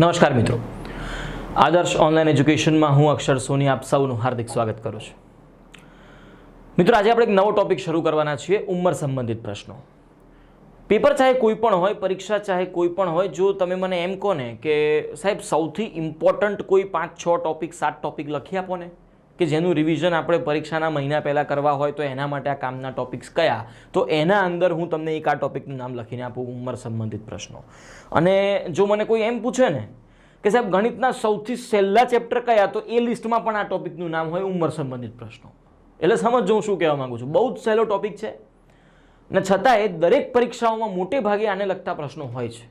નમસ્કાર મિત્રો, આદર્શ ઓનલાઈન એજ્યુકેશનમાં હું અક્ષર સોની આપ સૌનું હાર્દિક સ્વાગત કરું છું. મિત્રો, આજે આપણે એક નવો ટોપિક શરૂ કરવાના છીએ, ઉંમર સંબંધિત પ્રશ્નો. પેપર ચાહે કોઈ પણ હોય, પરીક્ષા ચાહે કોઈ પણ હોય, જો તમે મને એમ કહો ને કે સાહેબ સૌથી ઇમ્પોર્ટન્ટ કોઈ 5-6 ટોપિક 7 ટોપિક લખી આપો ને કે જેનું રિવિઝન આપણે પરીક્ષાના મહિના પહેલાં કરવા હોય તો એના માટે આ કામના ટોપિક્સ કયા, તો એના અંદર હું તમને એક આ ટોપિકનું નામ લખીને આપું, ઉંમર સંબંધિત પ્રશ્નો. અને જો મને કોઈ એમ પૂછે ને કે સાહેબ ગણિતના સૌથી સહેલા ચેપ્ટર કયા, તો એ લિસ્ટમાં પણ આ ટોપિકનું નામ હોય ઉંમર સંબંધિત પ્રશ્નો. એટલે સમજો હું શું કહેવા માંગુ છું. બહુ જ સહેલો ટોપિક છે ને છતાંય દરેક પરીક્ષાઓમાં મોટે ભાગે આને લગતા પ્રશ્નો હોય છે.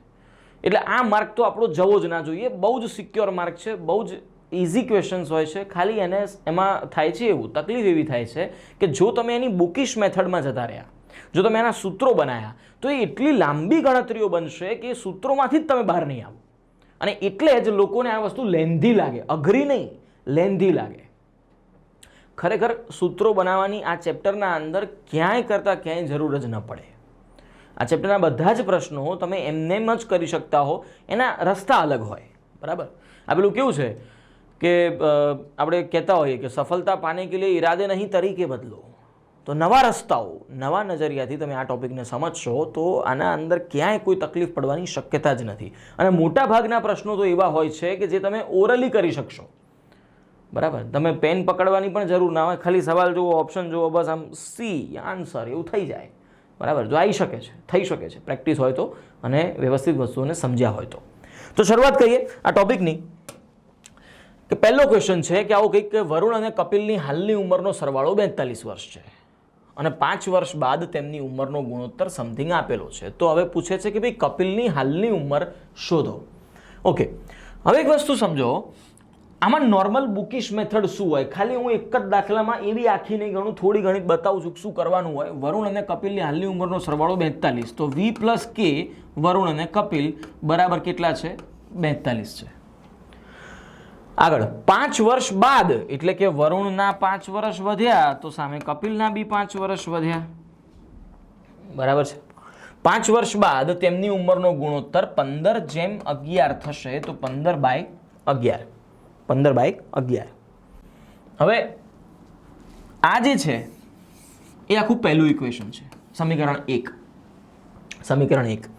એટલે આ માર્ક તો આપણો જવો જ ના જોઈએ. બહુ જ સિક્યોર માર્ક છે, બહુ જ ઇઝી ક્વેશ્ચન્સ હોય છે. ખાલી એમાં થાય છે એવું, તકલીફ એવી થાય છે કે જો તમે એની બુકિશ મેથડમાં જતા રહ્યા, જો તમે એના સૂત્રો બનાવ્યા, તો એ એટલી લાંબી ગણતરીઓ બનશે કે એ સૂત્રોમાંથી જ તમે બહાર નહીં આવો. અને એટલે જ લોકોને આ વસ્તુ લેન્ધી લાગે, અઘરી નહીં, લેન્ધી લાગે. ખરેખર સૂત્રો બનાવવાની આ ચેપ્ટરના અંદર ક્યાંય કરતાં ક્યાંય જરૂર જ ન પડે. આ ચેપ્ટરના બધા જ પ્રશ્નો તમે એમનેમ જ કરી શકતા હો, એના રસ્તા અલગ હોય. બરાબર? આ પેલું કેવું છે કે આપણે કહેતા હોઈએ કે સફળતા પાને કે લીએ ઈરાદે નહીં તરીકે બદલો. તો નવા રસ્તાઓ, નવા નજરિયાથી તમે આ ટોપિકને સમજશો તો આના અંદર ક્યાંય કોઈ તકલીફ પડવાની શક્યતા જ નથી. અને મોટા ભાગના પ્રશ્નો તો એવા હોય છે કે જે તમે ઓરલી કરી શકશો. બરાબર? તમે પેન પકડવાની પણ જરૂર ના હોય, ખાલી સવાલ જુઓ, ઓપ્શન જુઓ, બસ આમ સી આન્સર એવું થઈ જાય. બરાબર? જો આવી શકે છે, થઈ શકે છે, પ્રેક્ટિસ હોય તો અને વ્યવસ્થિત વસ્તુઓને સમજ્યા હોય તો. તો શરૂઆત કરીએ આ ટોપિકની. કે પહેલો ક્વેશ્ચન છે કે આવો કંઈક કે વરુણ અને કપિલની હાલની ઉંમરનો સરવાળો 42 વર્ષ છે અને 5 વર્ષ બાદ તેમની ઉંમરનો ગુણોત્તર સમથિંગ આપેલો છે. તો હવે પૂછે છે કે ભાઈ કપિલની હાલની ઉંમર શોધો. ઓકે, હવે એક વસ્તુ સમજો, આમાં નોર્મલ બુકિશ મેથડ શું હોય? ખાલી હું એક જ દાખલામાં એવી આખી નહીં ગણું, થોડી ગણિત બતાવું છું શું કરવાનું હોય. વરુણ અને કપિલની હાલની ઉંમરનો સરવાળો 42, તો v + k વરુણ અને કપિલ બરાબર કેટલા છે? 42 છે. આગળ 5 વર્ષ બાદ, એટલે કે વરુણના 5 વર્ષ વધ્યા તો સામે કપિલના બી 5 વર્ષ વધ્યા. બરાબર છે? 5 વર્ષ બાદ તેમની ઉંમરનો ગુણોત્તર 15/11 થશે, તો 15/11. 15/11. હવે આ જે છે એ આખું પહેલું ઇક્વેશન છે, સમીકરણ 1. સમીકરણ 1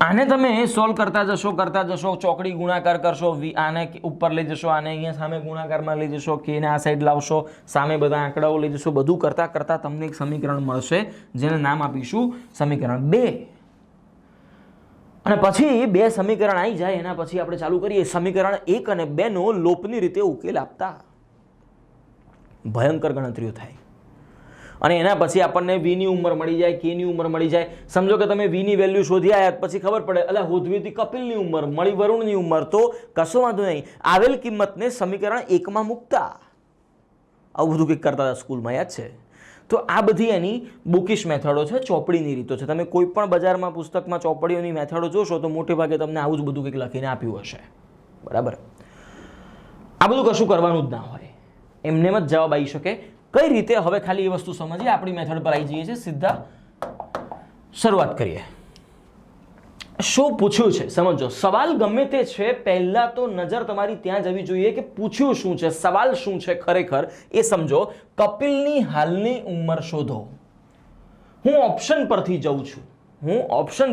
આને તમે સોલ્વ કરતા જશો, ચોકડી ગુણાકાર કરશો, આને ઉપર લઈ જશો, આને અહીંયા સામે ગુણાકારમાં લઈ જશો, કે ને આ સાઈડ લાવશો, સામે બધા આંકડાઓ લઈ જશો, બધું કરતાં કરતાં તમને એક સમીકરણ મળશે જેને નામ આપીશું સમીકરણ 2. અને પછી 2 સમીકરણ આવી જાય એના પછી આપણે ચાલુ કરીએ સમીકરણ 1 અને 2 નો લોપની રીતે ઉકેલ આપતા. ભયંકર ગણતરીઓ થાય અને એના પછી આપણને v ની ઉંમર મળી જાય, k ની ઉંમર મળી જાય. સમજો કે તમે v ની વેલ્યુ શોધી આવ્યા, પછી ખબર પડે એટલે હોધવી હતી કપિલની ઉંમર, મળી વરુણની ઉંમર, તો કશો વાંધો નહીં, આવેલ કિંમતને સમીકરણ 1 માં મૂકતા. આવું બધું કંઈક કરતા હતા સ્કૂલમાં, યાદ છે? તો આ બધી એની બુકિશ મેથડો છે, ચોપડીની રીતો છે. તમે કોઈ પણ બજારમાં પુસ્તકમાં ચોપડીઓની મેથડો જોશો તો મોટે ભાગે તમને આવું જ બધું કંઈક લખીને આપ્યું હશે. બરાબર? આ બધું કશું કરવાનું જ ના હોય, એમનેમ જ જવાબ આવી શકે. કઈ રીતે? હવે ખાલી એ વસ્તુ સમજીએ, આપણી મેથડ પર આવી જઈએ છીએ, સીધા શરૂઆત કરીએ. શું પૂછ્યું છે સમજો. સવાલ ગમે તે છે, પહેલા તો નજર તમારી ત્યાં જવી જોઈએ કે પૂછ્યું શું છે, સવાલ શું છે ખરેખર એ સમજો. કપિલની હાલની ઉંમર શોધો. હું ઓપ્શન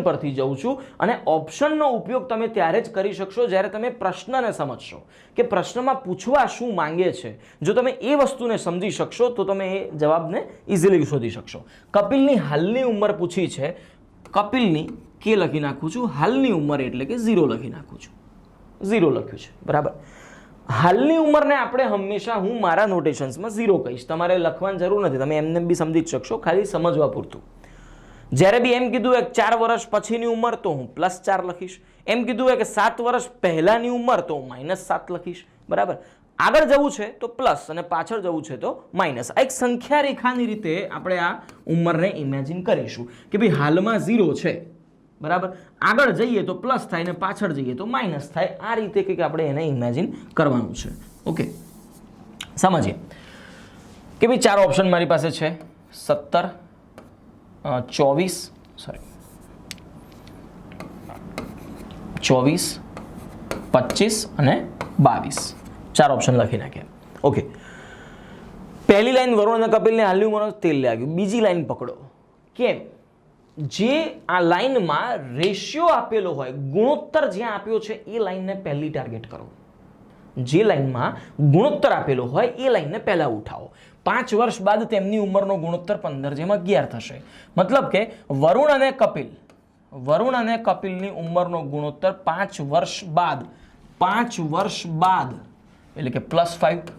પરથી જઉં છું અને ઓપ્શનનો ઉપયોગ તમે ત્યારે જ કરી શકશો જ્યારે તમે પ્રશ્નને સમજશો કે પ્રશ્નમાં પૂછવા શું માંગે છે. જો તમે એ વસ્તુને સમજી શકશો તો તમે એ જવાબને ઇઝીલી શોધી શકશો. કપિલની હાલની ઉંમર પૂછી છે, કપિલની કે લખી નાખું છું, હાલની ઉંમર એટલે કે 0 લખી નાખું છું. 0 લખ્યું છે. બરાબર? હાલની ઉંમરને આપણે હંમેશા, હું મારા નોટેશન્સમાં 0 કહીશ, તમારે લખવાની જરૂર નથી, તમે એમને બી સમજી જ શકશો, ખાલી સમજવા પૂરતું. જ્યારે બી એમ કીધું કે 4 વર્ષ પછીની ઉંમર તો હું +4 લખીશ. એમ કીધું કે 7 વર્ષ પહેલાની ઉંમર તો હું -7 લખીશ. બરાબર? આગળ જવું છે તો પ્લસ અને પાછળ જવું છે તો માઇનસ. આ એક સંખ્યા રેખાની રીતે આપણે આ ઉંમરને ઇમેજિન કરીશું કે ભાઈ હાલમાં 0 છે. બરાબર? આગળ જઈએ તો પ્લસ થાય ને પાછળ જઈએ તો માઇનસ થાય. આ રીતે કંઈક આપણે એને ઇમેજિન કરવાનું છે. ઓકે, સમજીએ કે ભાઈ 4 ઓપ્શન મારી પાસે છે, 17, 24, 24, 25 અને 22 ચાર ઓપ્શન લખી નાખ્યા. ઓકે, પહેલી લાઈન વરુણ અને કપિલને હાલ્યું મને તેલ લાગ્યું. બીજી લાઈન પકડો. કેમ? જે આ લાઈનમાં રેશિયો આપેલો હોય, ગુણોત્તર જ્યાં આપ્યો છે એ લાઈનને પહેલી ટાર્ગેટ કરો. જે લાઈનમાં ગુણોત્તર આપેલો હોય એ લાઈનને પહેલા ઉઠાવો. 5 વર્ષ બાદ તેમની ઉંમરનો ગુણોત્તર 15:11 થશે. મતલબ કે વરુણ અને કપિલની ઉંમરનો ગુણોત્તર 5 વર્ષ બાદ એટલે કે +5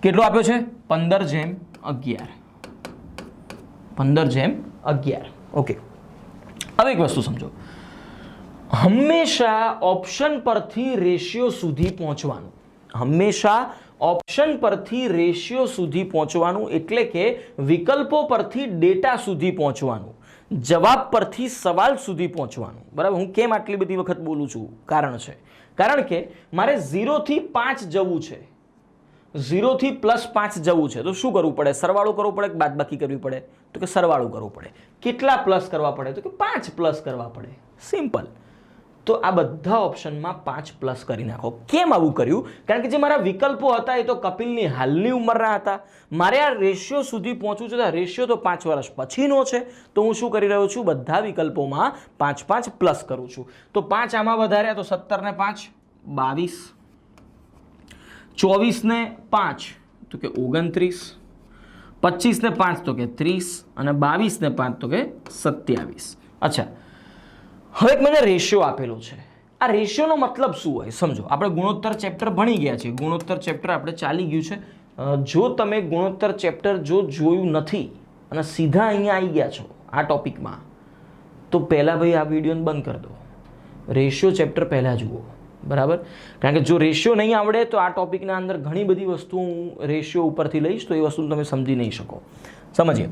કેટલો આપ્યો છે? 15:11. 15:11. ઓકે, હવે એક વસ્તુ સમજો. હંમેશા ઓપ્શન પરથી રેશિયો સુધી પહોંચવાનું, એટલે કે વિકલ્પો પરથી ડેટા સુધી પહોંચવાનું, જવાબ પરથી સવાલ સુધી પહોંચવાનું. બરાબર? હું કેમ આટલી બધી વખત બોલું છું? કારણ કે મારે 0 થી 5 જવું છે, 0 થી +5 જવું છે. તો શું કરવું પડે? સરવાળો કરવો પડે કે બાદબાકી કરવી પડે? તો કે સરવાળો કરવો પડે. કેટલા પ્લસ કરવા પડે? તો કે 5 પ્લસ કરવા પડે. સિમ્પલ. તો આ બધા ઓપ્શનમાં 5 પ્લસ કરી નાખો. કેમ આવું કર્યું? કારણ કે જે મારા વિકલ્પો હતા એ તો કપિલની હાલની ઉંમરના હતા. મારે આ રેશિયો સુધી પહોંચવું છે. રેશિયો તો 5 વર્ષ પછીનો છે. તો હું શું કરી રહ્યો છું? બધા વિકલ્પોમાં 5 પ્લસ કરું છું. તો 5 આમાં વધાર્યા તો 17 ને 5 22, 24 ને 5 તો કે 29, 25 ને 5 તો કે 30 અને 22 ને 5 તો કે 27. અચ્છા, હવે એક મને રેશિયો આપેલો છે. આ રેશિયોનો મતલબ શું હોય સમજો. આપણે ગુણોત્તર ચેપ્ટર ભણી ગયા છીએ. ગુણોત્તર ચેપ્ટર આપણે ચાલી ગયું છે. જો તમે ગુણોત્તર ચેપ્ટર જોયું નથી અને સીધા અહીંયા આવી ગયા છો આ ટોપિકમાં, તો પહેલાં ભાઈ આ વિડીયોને બંધ કરી દો. રેશિયો ચેપ્ટર પહેલાં જુઓ. બરાબર? કારણ કે જો રેશિયો નહીં આવડે તો આ ટોપિકના અંદર ઘણી બધી વસ્તુઓ હું રેશિયો ઉપરથી લઈશ, તો એ વસ્તુ તમે સમજી નહીં શકો. સમજીએ.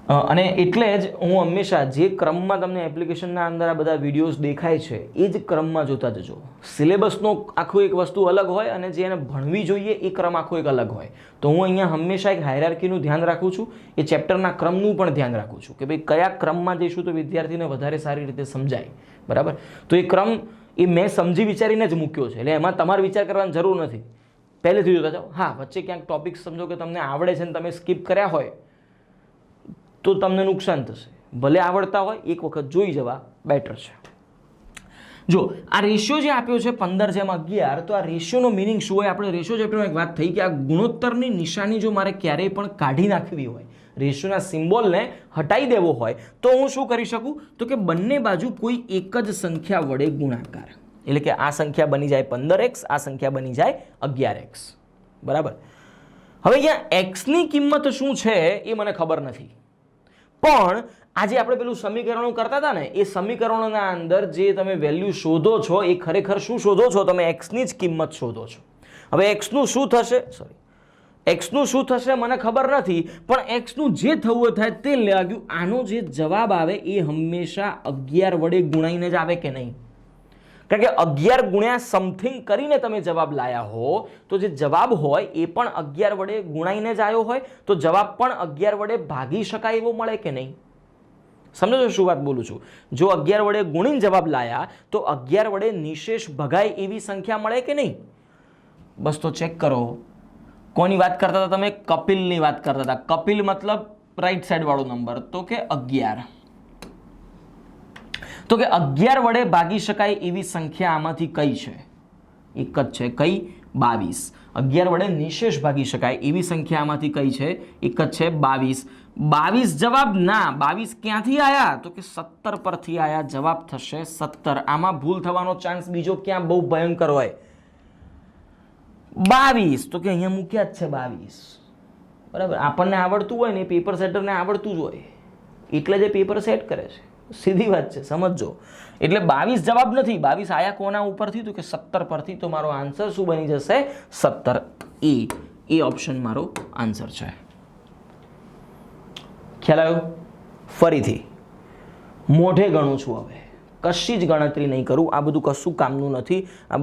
અને એટલે જ હું હંમેશા જે ક્રમમાં તમને એપ્લિકેશનના અંદર આ બધા વિડીયોઝ દેખાય છે એ જ ક્રમમાં જોતા જજો. સિલેબસનો આખો એક વસ્તુ અલગ હોય અને જે એને ભણવી જોઈએ એ ક્રમ આખો એક અલગ હોય. તો હું અહીંયા હંમેશા એક હાયરાર્કીનું ધ્યાન રાખું છું, એ ચેપ્ટરના ક્રમનું પણ ધ્યાન રાખું છું કે ભાઈ કયા ક્રમમાં જઈશું તો વિદ્યાર્થીને વધારે સારી રીતે સમજાય. બરાબર? તો એ ક્રમ એ મેં સમજી વિચારીને જ મૂક્યો છે, એટલે એમાં તમારે વિચાર કરવાની જરૂર નથી. પહેલેથી જોતા જાઓ. હા, વચ્ચે ક્યાંક ટોપિક સમજો કે તમને આવડે છે ને તમે સ્કીપ કર્યા હોય તો તમને નુકસાન થશે. ભલે આવડતા હોય એક વખત જોઈ જવા બેટર છે. જો આ રેશિયો જે આપ્યો છે 15:11, તો આ રેશિયોનો મિનિંગ શું હોય? આપણે રેશિયો ચેપ્ટરમાં એક વાત થઈ કે આ ગુણોત્તરની નિશાની જો મારે ક્યારેય પણ કાઢી નાખવી હોય, રેશિયોના સિમ્બોલને હટાવી દેવો હોય, તો હું શું કરી શકું? તો કે બંને બાજુ કોઈ એક જ સંખ્યા વડે ગુણાકાર. એટલે કે આ સંખ્યા બની જાય 15x, આ સંખ્યા બની જાય 11x. બરાબર? હવે અહીંયા x ની કિંમત શું છે એ મને ખબર નથી, પણ આજે આપણે પેલું સમીકરણો કરતા હતા ને, એ સમીકરણોના અંદર જે તમે વેલ્યુ શોધો છો એ ખરેખર શું શોધો છો? તમે એક્સની જ કિંમત શોધો છો. હવે એક્સનું શું થશે મને ખબર નથી, પણ એક્સનું જે થવું થાય તે લાગ્યું. આનો જે જવાબ આવે એ હંમેશા 11 વડે ગુણાઈને જ આવે કે નહીં? કારણ કે 11 ગુણ્યા સમથિંગ કરીને તમે જવાબ લાયા હો, તો જે જવાબ હોય એ પણ 11 વડે ગુણાઈને જ આવ્યો હોય, તો જવાબ પણ 11 વડે ભાગી શકાય એવો મળે કે નહીં? સમજો છો શું વાત બોલું છું? જો 11 વડે ગુણીને જવાબ લાયા તો 11 વડે નિશેષ ભગાય એવી સંખ્યા મળે કે નહીં? બસ તો ચેક કરો. કોની વાત કરતા હતા તમે? કપિલની વાત કરતા હતા. કપિલ મતલબ રાઈટ સાઈડ વાળો નંબર, તો કે 11. તો કે 11 વડે ભાગી શકાય એવી સંખ્યા આમાંથી કઈ છે? એક જ છે. કઈ? 22. 11 વડે નિશેષ ભાગી શકાય એવી સંખ્યા આમાંથી કઈ છે? એક જ છે, 22. 22 જવાબ ના. 22 ક્યાંથી આયા? તો કે 17 પરથી આયા. જવાબ થશે 17. આમાં ભૂલ થવાનો ચાન્સ બીજો ક્યાં બહુ ભયંકર હોય? 22 તો કે અહીંયા મૂક્યા જ છે 22. બરાબર? આપણને આવડતું હોય ને, પેપર સેટરને આવડતું જ હોય, એટલે જ પેપર સેટ કરે છે. સીધી વાત છે, સમજો. એટલે 22 જવાબ નથી. 22 આયા કોના ઉપરથી? તો કે 17 પરથી. તો મારો આન્સર શું બની જશે? 17. એ ઓપ્શન મારો આન્સર છે. ખ્યાલ આવ્યો? ફરીથી મોઢે ગણું છું. હવે કશી જ ગણતરી નહીં કરું. આ બધું કશું કામનું નથી. આ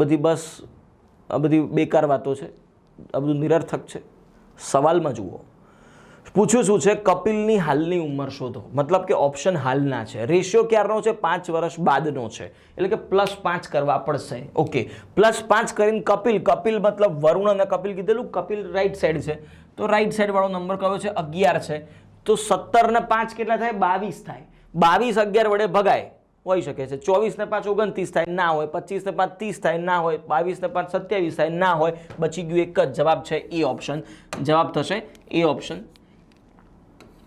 બધી બેકાર વાતો છે. આ બધું નિરર્થક છે. સવાલમાં જુઓ. પૂછ્યું શું છે, કપિલની હાલની ઉંમર શોધો, મતલબ કે ઓપ્શન હાલના છે, રેશિયો ક્યારનો છે, 5 વર્ષ બાદનો છે, એટલે કે +5 કરવા પડશે. ઓકે, +5 કરીને કપિલ મતલબ વરુણ અને કપિલ કીધેલું, કપિલ રાઈટ સાઈડ છે, તો રાઈટ સાઈડ વાળો નંબર કયો છે, 11 છે. તો 17 ને 5 કેટલા થાય, 22 થાય. 22 11 વડે ભગાય, હોઈ શકે છે. 24 ને 5 29 થાય, ના હોય. 25 ને 5 30 થાય, ના હોય. 22 ને 5 27 થાય, ના હોય. બચી ગયું એક જ જવાબ છે, એ ઓપ્શન. જવાબ થશે એ ઓપ્શન,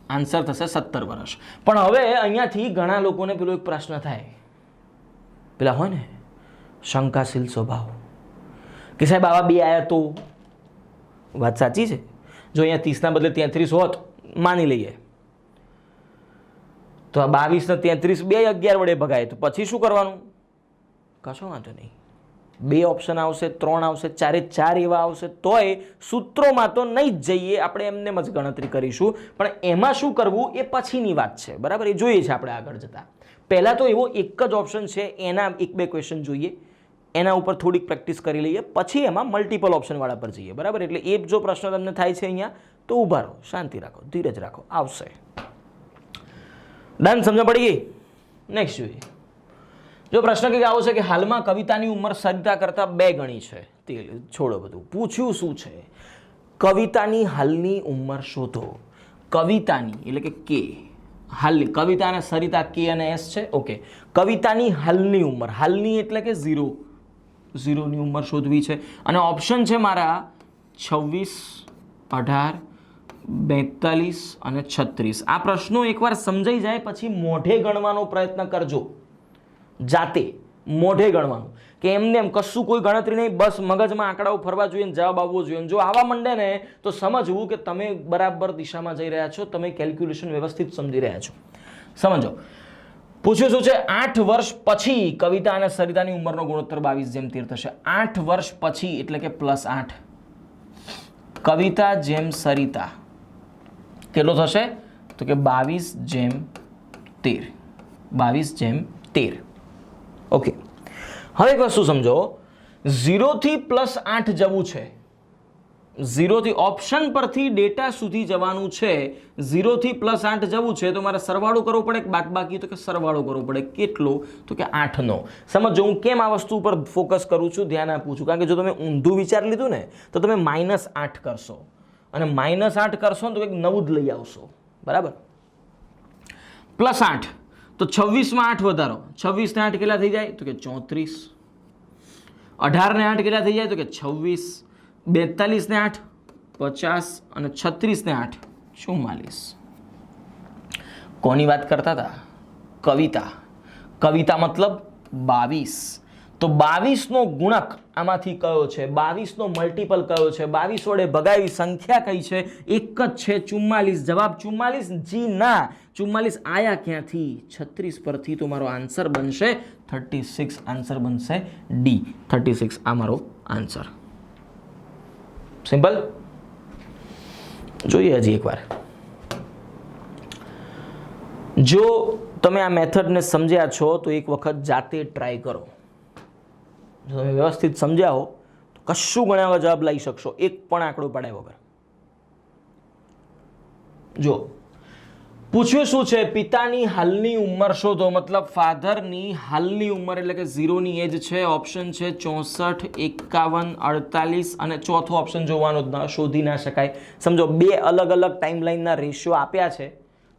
આન્સર થશે 17 વર્ષ. પણ હવે અહીંયાથી ઘણા લોકોને પેલો એક પ્રશ્ન થાય, પેલા હોય ને શંકાશીલ સ્વભાવ, કે સાહેબ આવા બે આયા તો. વાત સાચી છે, જો અહીંયા 30 ના બદલે 33 હોત, માની લઈએ, તો આ 22 ને 33 બે 11 વડે ભગાય, તો પછી શું કરવાનું? કશો વાંધો નહીં, 2 ઓપ્શન આવશે, 3 આવશે, 4 એવા આવશે, તોય સૂત્રોમાં તો નહીં જ જઈએ, આપણે એમને જ ગણતરી કરીશું. પણ એમાં શું કરવું એ પછીની વાત છે, બરાબર? એ જોઈએ છે આપણે આગળ જતા. પહેલા તો એવો એક જ ઓપ્શન છે, એના 1-2 ક્વેશ્ચન જોઈએ, એના ઉપર થોડીક પ્રેક્ટિસ કરી લઈએ, પછી એમાં મલ્ટિપલ ઓપ્શન વાળા પર જઈએ, બરાબર? એટલે એ જો પ્રશ્ન તમને થાય છે અહીંયા, તો ઊભા રહો, શાંતિ રાખો, ધીરજ રાખો, આવશે. ડન? સમજ પડી ગઈ? નેક્સ્ટ જોઈએ. જો પ્રશ્ન કંઈક આવો છે કે હાલમાં કવિતાની ઉંમર સરિતા કરતાં 2 ગણી છે, તે છોડો બધું. પૂછ્યું શું છે, કવિતાની હાલની ઉંમર શોધો. કવિતાની એટલે કે કે, હાલની, કવિતા અને સરિતા કે અને એસ છે. ઓકે, કવિતાની હાલની ઉંમર, હાલની એટલે કે 0ની ઉંમર શોધવી છે. અને ઓપ્શન છે મારા 26, 18, 42 અને 36. આ પ્રશ્નો એકવાર સમજાઈ જાય પછી મોઢે ગણવાનો પ્રયત્ન કરજો, જાતે મોઢે ગણવાનું, કે એમને એમ કશું કોઈ ગણતરી નહીં, બસ મગજમાં આંકડાઓ ફરવા જોઈએ, જવાબ આવવો જોઈએ. જો આવા મંડે ને તો સમજવું કે તમે બરાબર દિશામાં જઈ રહ્યા છો, તમે કેલ્ક્યુલેશન વ્યવસ્થિત સમજી રહ્યા છો. સમજો. પૂછ્યું શું છે, 8 વર્ષ પછી કવિતા અને સરિતાની ઉંમરનો ગુણોત્તર 22:13 થશે. 8 વર્ષ પછી એટલે કે +8, કવિતા જેમ સરિતા કેટલો થશે, તો કે 22:13. 22:13. ઓકે, હવે એક વસ્તુ સમજો, 0 થી +8 જવું છે, 0 થી ઓપ્શન પરથી ડેટા સુધી જવાનું છે, 0 થી +8 જવું છે, તો મારે સરવાળો કરવો પડે કે બાદબાકી? તો કે સરવાળો કરવો પડે. કેટલો? તો કે 8નો. સમજો હું કેમ આ વસ્તુ ઉપર ફોકસ કરું છું, ધ્યાન આપું છું, કારણ કે જો તમે ઊંધું વિચારી લીધું ને તો તમે -8 કરશો, અને -8 કરશો ને તો કંઈક નવું જ લઈ આવશો, બરાબર? +8 તો 26 માં 8 વધારો, 26 ને 8 કેટલા થઈ જાય, તો કે 34. 18 ને 8 કેટલા થઈ જાય, તો કે 26. 42 ને 8 50, અને 36 ને 8 44. કોની વાત કરતા હતા? કવિતા. કવિતા મતલબ 22. તો 22નો ગુણક આમાંથી કયો છે, 22નો મલ્ટિપલ કયો છે, 22 વડે ભગાવી સંખ્યા કઈ છે? એક જ છે, 44. જવાબ 44? જી ના, 44 આયા ક્યાંથી? 36 પરથી. તો મારો આન્સર બનશે 36. આન્સર બનશે ડી, 36. આ મારો આન્સર. સિમ્પલ. જોઈએ હજી એકવાર. જો તમે આ મેથડને સમજ્યા છો તો એક વખત જાતે ટ્રાય કરો. જો તમે વ્યવસ્થિત સમજ્યા હો તો કશું ગણ્યા વગર જવાબ લઈ શકશો, એક પણ આંકડો પડાય વગર. જો પૂછ્યું શું છે, પિતાની હાલની ઉંમર શોધો, મતલબ ફાધરની હાલની ઉંમર એટલે કે 0ની એજ છે. ઓપ્શન છે 64, 51, 48, અને ચોથો ઓપ્શન જોવાનો જ શોધી ના શકાય. સમજો 2 અલગ અલગ ટાઈમલાઈનના રેશિયો આપ્યા છે,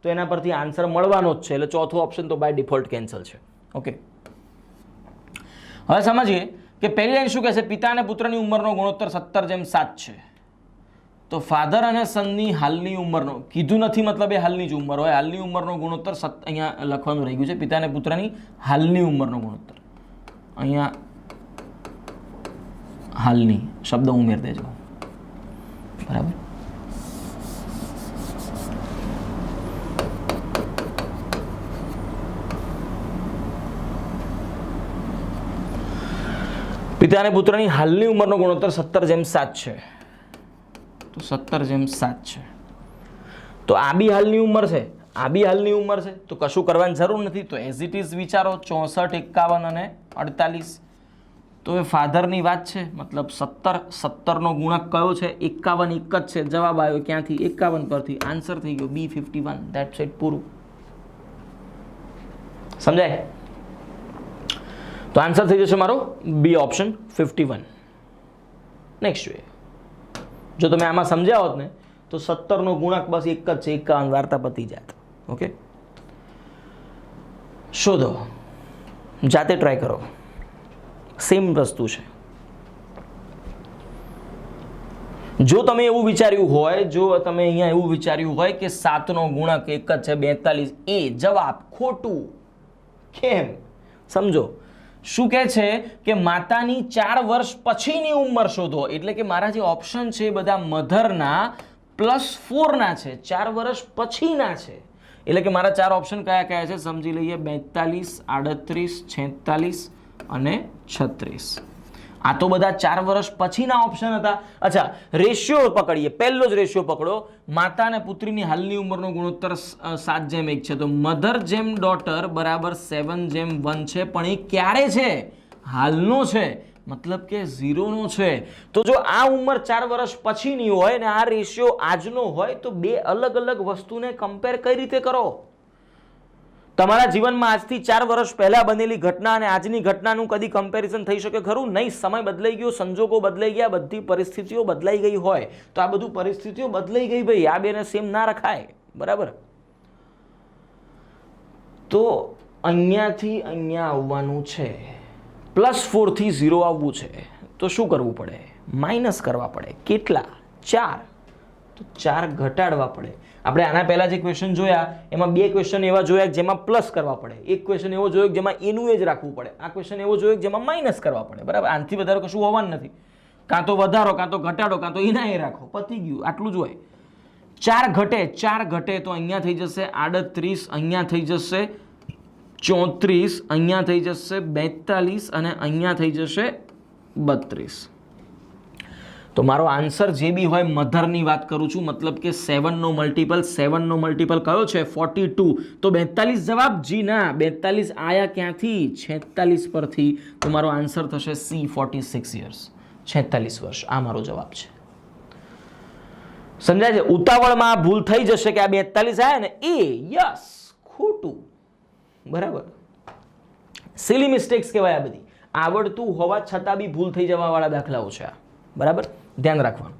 તો એના પરથી આન્સર મળવાનો જ છે, એટલે ચોથો ઓપ્શન તો બાય ડિફોલ્ટ કેન્સલ છે. ઓકે, હવે સમજીએ કે પહેલી લાઈન શું કહે છે, પિતા અને પુત્રની ઉંમરનો ગુણોત્તર 17:7 છે. તો ફાધર અને સનની હાલની ઉંમરનો કીધું નથી, મતલબ એ હાલની જ ઉંમર હોય. હાલની ઉંમરનો ગુણોત્તર અહીંયા લખવાનું રહી ગયું છે, પિતા અને પુત્રની હાલની ઉંમરનો ગુણોત્તર. અહીંયા હાલની શબ્દ ઉમેરી દેજો, બરાબર? પિતા અને પુત્રની હાલની ઉંમરનો ગુણોત્તર 17:7 છે. તો 17:7 છે. તો આ બી હાલની ઉંમર છે, આ બી હાલની ઉંમર છે, તો કશું કરવાની જરૂર નથી. તો એઝ ઇટ ઇઝ વિચારો, 64, 51 અને 48. તો એ ફાધરની વાત છે, મતલબ 17નો ગુણક કયો છે? 51 એક જ છે. જવાબ આવ્યો ક્યાંથી? 51 પરથી. આન્સર થઈ ગયો B51. ધેટ્સ ઇટ, પૂરું. સમજાય? તો આન્સર થઈ જશે મારો બી ઓપ્શન 51. નેક્સ્ટ જોઈએ. જો તમે આમાં સમજ્યા હોત ને તો 17નો ગુણક બસ એક જ છે, 51. વાર્તા પતી જાત. ઓકે, શોધો, જાતે ટ્રાય કરો. સેમ વસ્તુ છે. જો તમે એવું વિચાર્યું હોય, જો તમે અહીંયા એવું વિચાર્યું હોય કે 7નો ગુણક એક જ છે 42, એ જવાબ ખોટું. કેમ? સમજો. શું કહે છે કે માતાની 4 વર્ષ પછીની ઉંમર શોધો. એટલે કે મારા જે ઓપ્શન છે એ બધા મધરના +4 ના છે, 4 વર્ષ પછીના છે. એટલે કે મારા 4 ઓપ્શન કયા કયા છે સમજી લઈએ. 42, 38, 46 અને 36. આ તો બધા 4 વર્ષ પછીના ઓપ્શન હતા. અચ્છા, રેશિયો પકડીએ. પહેલો જ રેશિયો પકડો. માતા અને પુત્રીની હાલની ઉંમરનો ગુણોત્તર 7:1 છે. તો મધર જેમ ડોટર બરાબર 7:1 છે. પણ એ ક્યારે છે? હાલનો છે, મતલબ કે 0નો છે. તો જો આ ઉંમર 4 વર્ષ પછીની હોય ને આ રેશિયો આજનો હોય તો બે અલગ અલગ વસ્તુને કમ્પેર કઈ રીતે કરો? તમારા જીવનમાં આજથી 4 વર્ષ પહેલા બનેલી ઘટના અને આજની ઘટનાનું કદી કમ્પેરિઝન થઈ શકે ખરું? નહીં. સમય બદલાઈ ગયો, સંજોગો બદલાઈ ગયા, બધી પરિસ્થિતિઓ બદલાઈ ગઈ હોય તો આ બધું પરિસ્થિતિઓ બદલાઈ ગઈ ભાઈ, આ બેને સેમ ના રખાય. બરાબર? તો અહીંયાથી અહીંયા આવવાનું છે, +4 થી 0 આવવું છે. તો શું કરવું પડે? માઇનસ કરવા પડે. કેટલા? 4. તો 4 ઘટાડવા પડે. આપણે આના પહેલા જે ક્વેશ્ચન જોયા એમાં 2 ક્વેશ્ચન એવા જોયા જેમાં પ્લસ કરવા પડે, એક ક્વેશ્ચન એવો જોયો જેમાં એનું એ જ રાખવું પડે, આ ક્વેશ્ચન એવો જોયો જેમાં માઇનસ કરવા પડે. બરાબર? આનાથી વધારે કશું હોવાનું નથી. કાં તો વધારો, કાં તો ઘટાડો, કાં તો એના એ રાખો. પતી ગયું, આટલું જ હોય. 4 ઘટે તો અહીંયા થઈ જશે 38, અહીંયા થઈ જશે 34, અહીંયા થઈ જશે 42 અને અહીંયા થઈ જશે 32. તો મારો આન્સર જે બી હોય, મધરની વાત કરું છું, મતલબ કે 7નો મલ્ટીપલ કયો છે? 42. તો 42 જવાબ? જી ના, 42 આયા ક્યાંથી? 46 પરથી. તો મારો આન્સર થશે C, 46 years. 46 વર્ષ. આ મારો જવાબ છે. સમજાય છે? ઉતાવળમાં ભૂલ થઈ જશે કે આ 42 આયા ને એ યસ, ખોટું. બરાબર? સિલી મિસ્ટેક્સ કહેવાય આ બધી. આવડતું હોવા છતાં બી ભૂલ થઈ જવા વાળા દાખલાઓ છે આ. બરાબર? ધ્યાન રાખવાનું.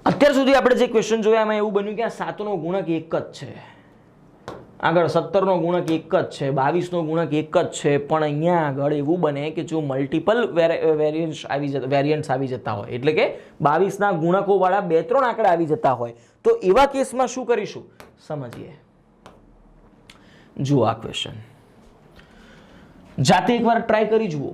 અત્યાર સુધી આપણે જે ક્વેશ્ચન જોયા એમાં એવું બન્યું કે આ 7નો ગુણક એક જ છે, આગળ 17નો ગુણક એક જ છે, 22નો ગુણક એક જ છે. પણ અહીંયા આગળ એવું બને કે જો મલ્ટિપલ વેરિયન્ટ્સ આવી જતા હોય, એટલે કે 22ના ગુણકો વાળા 2-3 આંકડા આવી જતા હોય, તો એવા કેસમાં શું કરીશું સમજીએ. જુઓ આ ક્વેશ્ચન, જાતે એકવાર ટ્રાય કરી જુઓ.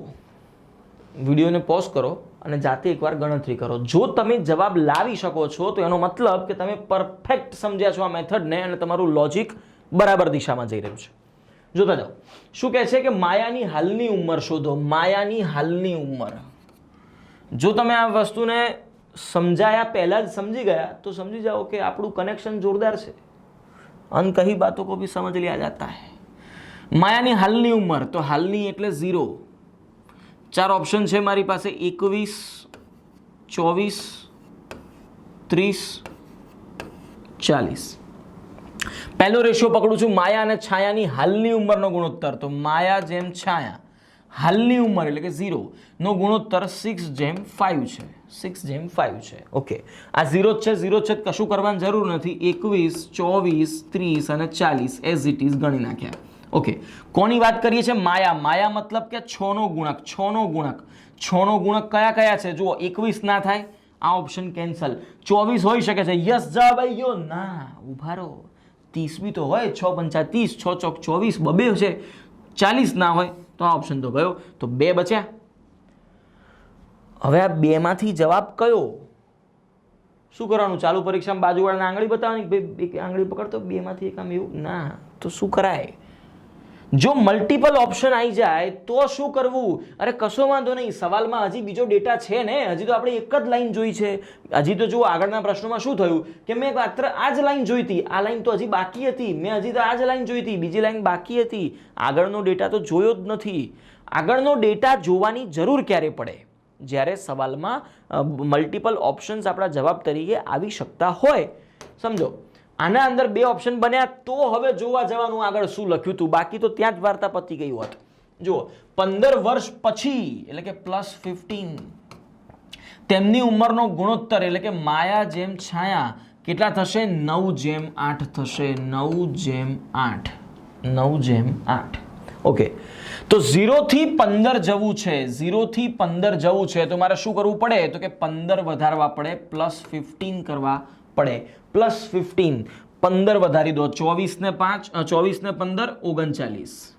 વિડીયોને પોઝ કરો અને જાતે એકવાર ગણતરી કરો. જો તમે જવાબ લાવી શકો છો તો એનો મતલબ કે તમે પરફેક્ટ સમજ્યા છો આ મેથડને અને તમારું લોજિક બરાબર દિશામાં જઈ રહ્યું છે. જોતા જાઓ. શું કહે છે કે માયાની હાલની ઉંમર શોધો. માયાની હાલની ઉંમર. જો તમે આ વસ્તુને સમજાયા પહેલા જ સમજી ગયા તો સમજી જાઓ કે આપણું કનેક્શન જોરદાર છે. અનકही बातों को भी समझ लिया जाता है. માયાની હાલની ઉંમર, તો હાલની એટલે 0. 4 ઓપ્શન છે મારી પાસે, 21, 24, 30, 40. પહેલો રેશિયો પકડું છું, માયા અને છાયાની હાલની ઉંમરનો ગુણોત્તર. તો માયા જેમ છાયા, હાલની ઉંમર એટલે કે 0 નો ગુણોત્તર 6:5 છે. 6:5 છે. ઓકે, આ 0 છે, 0 છે, કશું કરવાની જરૂર નથી. 21, 24, 30 અને 40 એઝ ઇટ ઇઝ ગણી નાખ્યા. ઓકે, કોની વાત કરીએ છીએ? માયા. માયા મતલબ કે 6નો ગુણક. 6નો ગુણક કયા કયા છે? જુઓ, 21 ના થાય, આ ઓપ્શન કેન્સલ. 24 હોઈ શકે છે, યસ જવાબ આવી ગયો. ના, ઉભા રહો, 30 બી તો હોય. 6 પંચા 30, 6 ચોક 24, બબે છે. 40 ના હોય તો આ ઓપ્શન તો ગયો. તો 2 બચ્યા. હવે આ 2 માંથી જવાબ કયો? શું કરવાનું? ચાલુ પરીક્ષામાં બાજુવાળાને આંગળી બતાવવાની, ભાઈ આંગળી પકડતો 2 માંથી એક આમ એવું? ના, તો શું કરાય? જો મલ્ટિપલ ઓપ્શન આવી જાય તો શું કરવું? અરે કશો વાંધો નહીં, સવાલમાં હજી બીજો ડેટા છે ને, હજી તો આપણે એક જ લાઈન જોઈ છે. હજી તો જુઓ આગળના પ્રશ્નોમાં શું થયું કે મેં માત્ર આ જ લાઈન જોઈ હતી, આ લાઈન તો હજી બાકી હતી, મેં હજી તો આ જ લાઈન જોઈ હતી, બીજી લાઈન બાકી હતી, આગળનો ડેટા તો જોયો જ નથી. આગળનો ડેટા જોવાની જરૂર ક્યારે પડે? જ્યારે સવાલમાં મલ્ટિપલ ઓપ્શન્સ આપણા જવાબ તરીકે આવી શકતા હોય. સમજો આના અંદર બે ઓપ્શન બન્યા તો હવે જોવા જવાનું આગળ શું લખ્યું હતું, બાકી તો ત્યાં જ વાર્તા પતી ગઈ હોત. જુઓ 15 વર્ષ પછી એટલે કે +15 તેમની ઉંમરનો ગુણોત્તર એટલે કે માયા જેમ છાયા કેટલા થશે? 9:8 થશે. 9:8. 9:8. ઓકે, તો 0 થી 15 જવું છે, 0 થી 15 જવું છે તો મારે શું કરવું પડે? તો કે 15 વધારવા પડે, +15 કરવા પડે. +15 15 વધારી દો, 24 ને 5 24 ને 15 39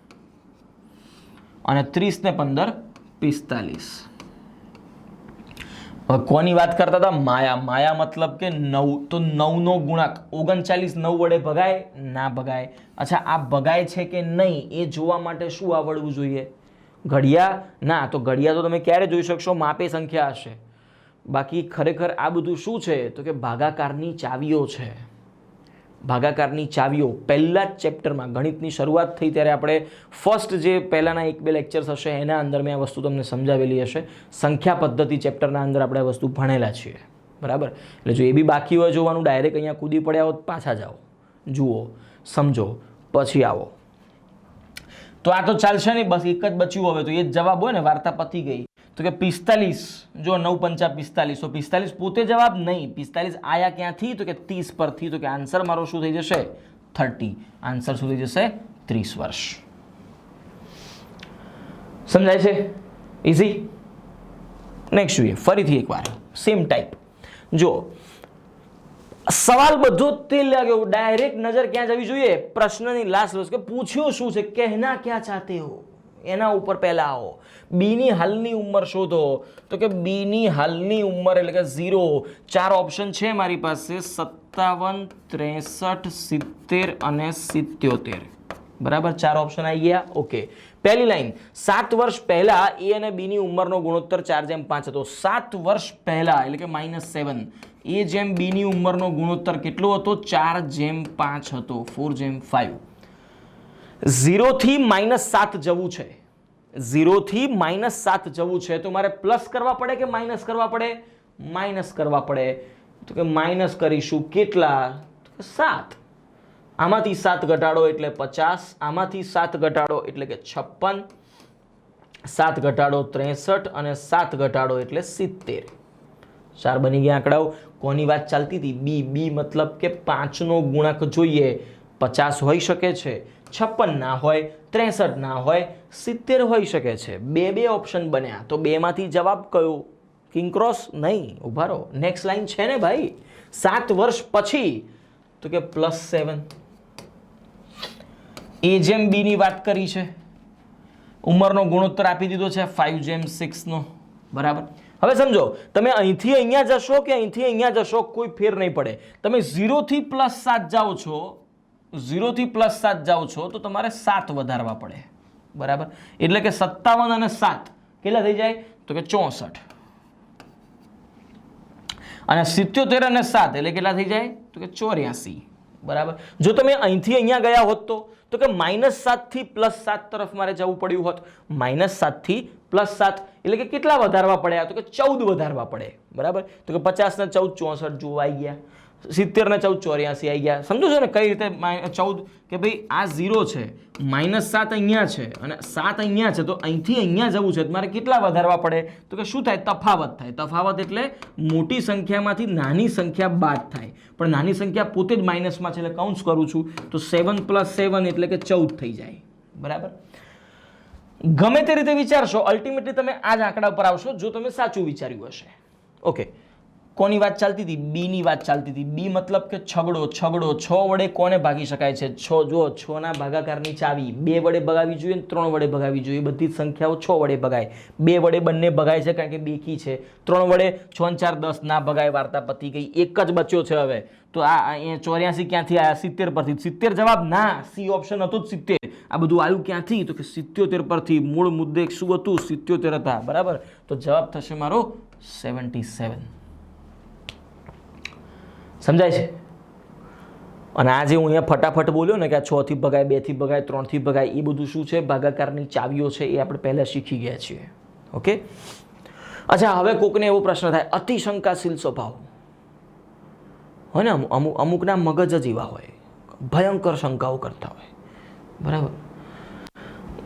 અને 30 ને 15 45. હવે કોની વાત કરતા હતા? માયા. માયા મતલબ કે 9, તો 9 નો ગુણાક 39 9 વડે ભગાય? ના ભગાય. અચ્છા, આ ભગાય છે કે નહીં એ જોવા માટે શું આવડવું જોઈએ? ઘડિયા? ના, તો ઘડિયા તો તમે ક્યારે જોઈ શકશો? માપે સંખ્યા હશે. બાકી ખરેખર આ બધું શું છે? તો કે ભાગાકારની ચાવીઓ છે. ભાગાકારની ચાવીઓ પહેલા જ ચેપ્ટરમાં ગણિતની શરૂઆત થઈ ત્યારે આપણે ફર્સ્ટ જે પહેલાના 1-2 લેક્ચર્સ હશે એના અંદર મેં આ વસ્તુ તમને સમજાવેલી હશે. સંખ્યા પદ્ધતિ ચેપ્ટરના અંદર આપણે આ વસ્તુ ભણેલા છીએ, બરાબર? એટલે જો એ બી બાકી હોય જોવાનું, ડાયરેક્ટ અહીંયા કૂદી પડ્યા હો, પાછા જાઓ, જુઓ, સમજો, પછી આવો. તો આ તો ચાલશે નહીં, બસ એક જ બચ્યું હવે, તો એ જ જવાબ હોય ને, વાર્તા પતી ગઈ. તો કે 45, જો 9 × 5 = 45, તો 45 પોતે જવાબ નહીં, 45 આયા ક્યાંથી? તો કે 30 પરથી. તો કે આન્સર મારો શું થઈ જશે? 30. આન્સર શું થઈ જશે? 30 વર્ષ. સમજાય છે? ઇઝી. નેક્સ્ટ જોઈએ ફરીથી એકવાર સેમ ટાઈપ. જો સવાલ બધો તે લાગ્યો, ડાયરેક્ટ નજર ક્યાં જવી જોઈએ? પ્રશ્નની લાસ્ટ કે પૂછ્યું શું છે, કહેના ક્યાં ચાહતે હો, એના ઉપર પહેલા આવો. બી ની હાલની ઉંમર શોધો. તો કે બી ની હાલની ઉંમર એટલે કે 0. 4 ઓપ્શન છે મારી પાસે, 57, 63, 70 અને 77. બરાબર, 4 ઓપ્શન આવી ગયા. ઓકે, પહેલી લાઈન, 7 વર્ષ પહેલા એ અને બી ની ઉંમરનો ગુણોત્તર 4:5 હતો. 7 વર્ષ પહેલા એટલે કે -7 એ જેમ બી ની ઉંમરનો ગુણોત્તર કેટલો હતો? 4:5 હતો. 4:5. 0 થી -7 જવું છે, 0 થી -7 જવું છે તો મારે પ્લસ કરવા પડે કે માઇનસ કરવા પડે? માઇનસ કરવા પડે. તો કે માઇનસ કરીશું કેટલા? તો કે 7. આમાંથી 7 ઘટાડો એટલે 50, આમાંથી 7 ઘટાડો એટલે કે 56, 7 ઘટાડો 63 અને 7 ઘટાડો એટલે 70. 4 બની ગયા આંકડાઓ. કોની વાત ચાલતી હતી? બી. બી મતલબ કે 5 નો ગુણાક જોઈએ. 50 હોઈ શકે છે, 56 ના હોય, 63 ના હોય, 70 હોઈ શકે છે. બે ઓપ્શન બન્યા તો બેમાંથી જવાબ કયો? કિંગ ક્રોસ નહીં, ઉભા રહો, નેક્સ્ટ લાઈન છે ને ભાઈ. 7 વર્ષ પછી તો કે +7. એ જેમ બી ની વાત કરી છે, ઉંમરનો ગુણોત્તર આપી દીધો છે 5:6 નો. બરાબર. હવે સમજો, તમે અહીંથી અહીંયા જશો કે અહીંથી અહીંયા જશો કોઈ ફેર નહીં પડે. તમે 0 થી +7 જાઓ છો, 0 થી +7 જાઓ છો તો તમારે 7 વધારવા પડે. બરાબર, એટલે કે 57 અને 7 કેટલા થઈ જાય? તો કે 64. અને 77 અને 7 એટલે કેટલા થઈ જાય? તો કે 84. બરાબર. જો તમે અહીંથી અહીંયા ગયા હોત તો કે -7 થી +7 તરફ મારે જવું પડ્યું હોત. -7 થી +7 એટલે કે કેટલા વધારવા પડ્યા? તો કે 14 વધારવા પડે. બરાબર. તો કે 50 ને 14 64 જોવા આવી ગયા, 70 ને 14 84 આવી ગયા. સમજો છો ને કઈ રીતે? 14 કે ભાઈ આ 0 છે, -7 અહીંયા છે અને 7 અહીંયા છે, તો અહીંથી અહીંયા જવું છે મારે કેટલા વધારવા પડે? તો કે શું થાય? તફાવત થાય. તફાવત એટલે મોટી સંખ્યામાંથી નાની સંખ્યા બાદ થાય, પણ નાની સંખ્યા પોતે જ માઇનસમાં છે એટલે કાઉન્સ કરું છું, તો 7 + 7 એટલે કે 14 થઈ જાય. બરાબર. ગમે તે રીતે વિચારશો, અલ્ટિમેટલી તમે આ જ આંકડા પર આવશો જો તમે સાચું વિચાર્યું હશે. ઓકે, કોની વાત ચાલતી હતી? બી ની વાત ચાલતી હતી. બી મતલબ કે છગડો. 6 વડે કોને ભાગી શકાય છે? 6. જો 6 ના ભાગાકારની ચાવી 2 વડે ભગાવી જોઈએ ને 3 વડે ભગાવી જોઈએ. બધી જ સંખ્યાઓ 6 વડે ભગાય. 2 વડે બંને ભગાય છે કારણ કે બેકી છે. 3 વડે 6 × 4 = 10 ના ભગાય. વાર્તા પતી ગઈ. એક જ બચ્યો છે હવે. તો આ 84 ક્યાંથી આવ્યા? 70 પરથી. 70 જવાબ ના, સી ઓપ્શન હતો જ 70. આ બધું આવ્યું ક્યાંથી? તો કે 77 પરથી. મૂળ મુદ્દે શું હતું? 77 હતા. બરાબર, તો જવાબ થશે મારો 77. સમજાય છે? અને આ જે હું અહીંયા ફટાફટ બોલ્યો ને કે આ 6 થી ભગાય, 2 થી ભગાય, 3 થી ભગાય, એ બધું શું છે? ભાગાકારની ચાવીઓ છે, એ આપણે પહેલા શીખી ગયા છીએ. ઓકે. અચ્છા, હવે કોકને એવો પ્રશ્ન થાય, અતિશંકાશીલ સ્વભાવ હોય ને, અમુકના મગજ જ એવા હોય, ભયંકર શંકાઓ કરતા હોય. બરાબર,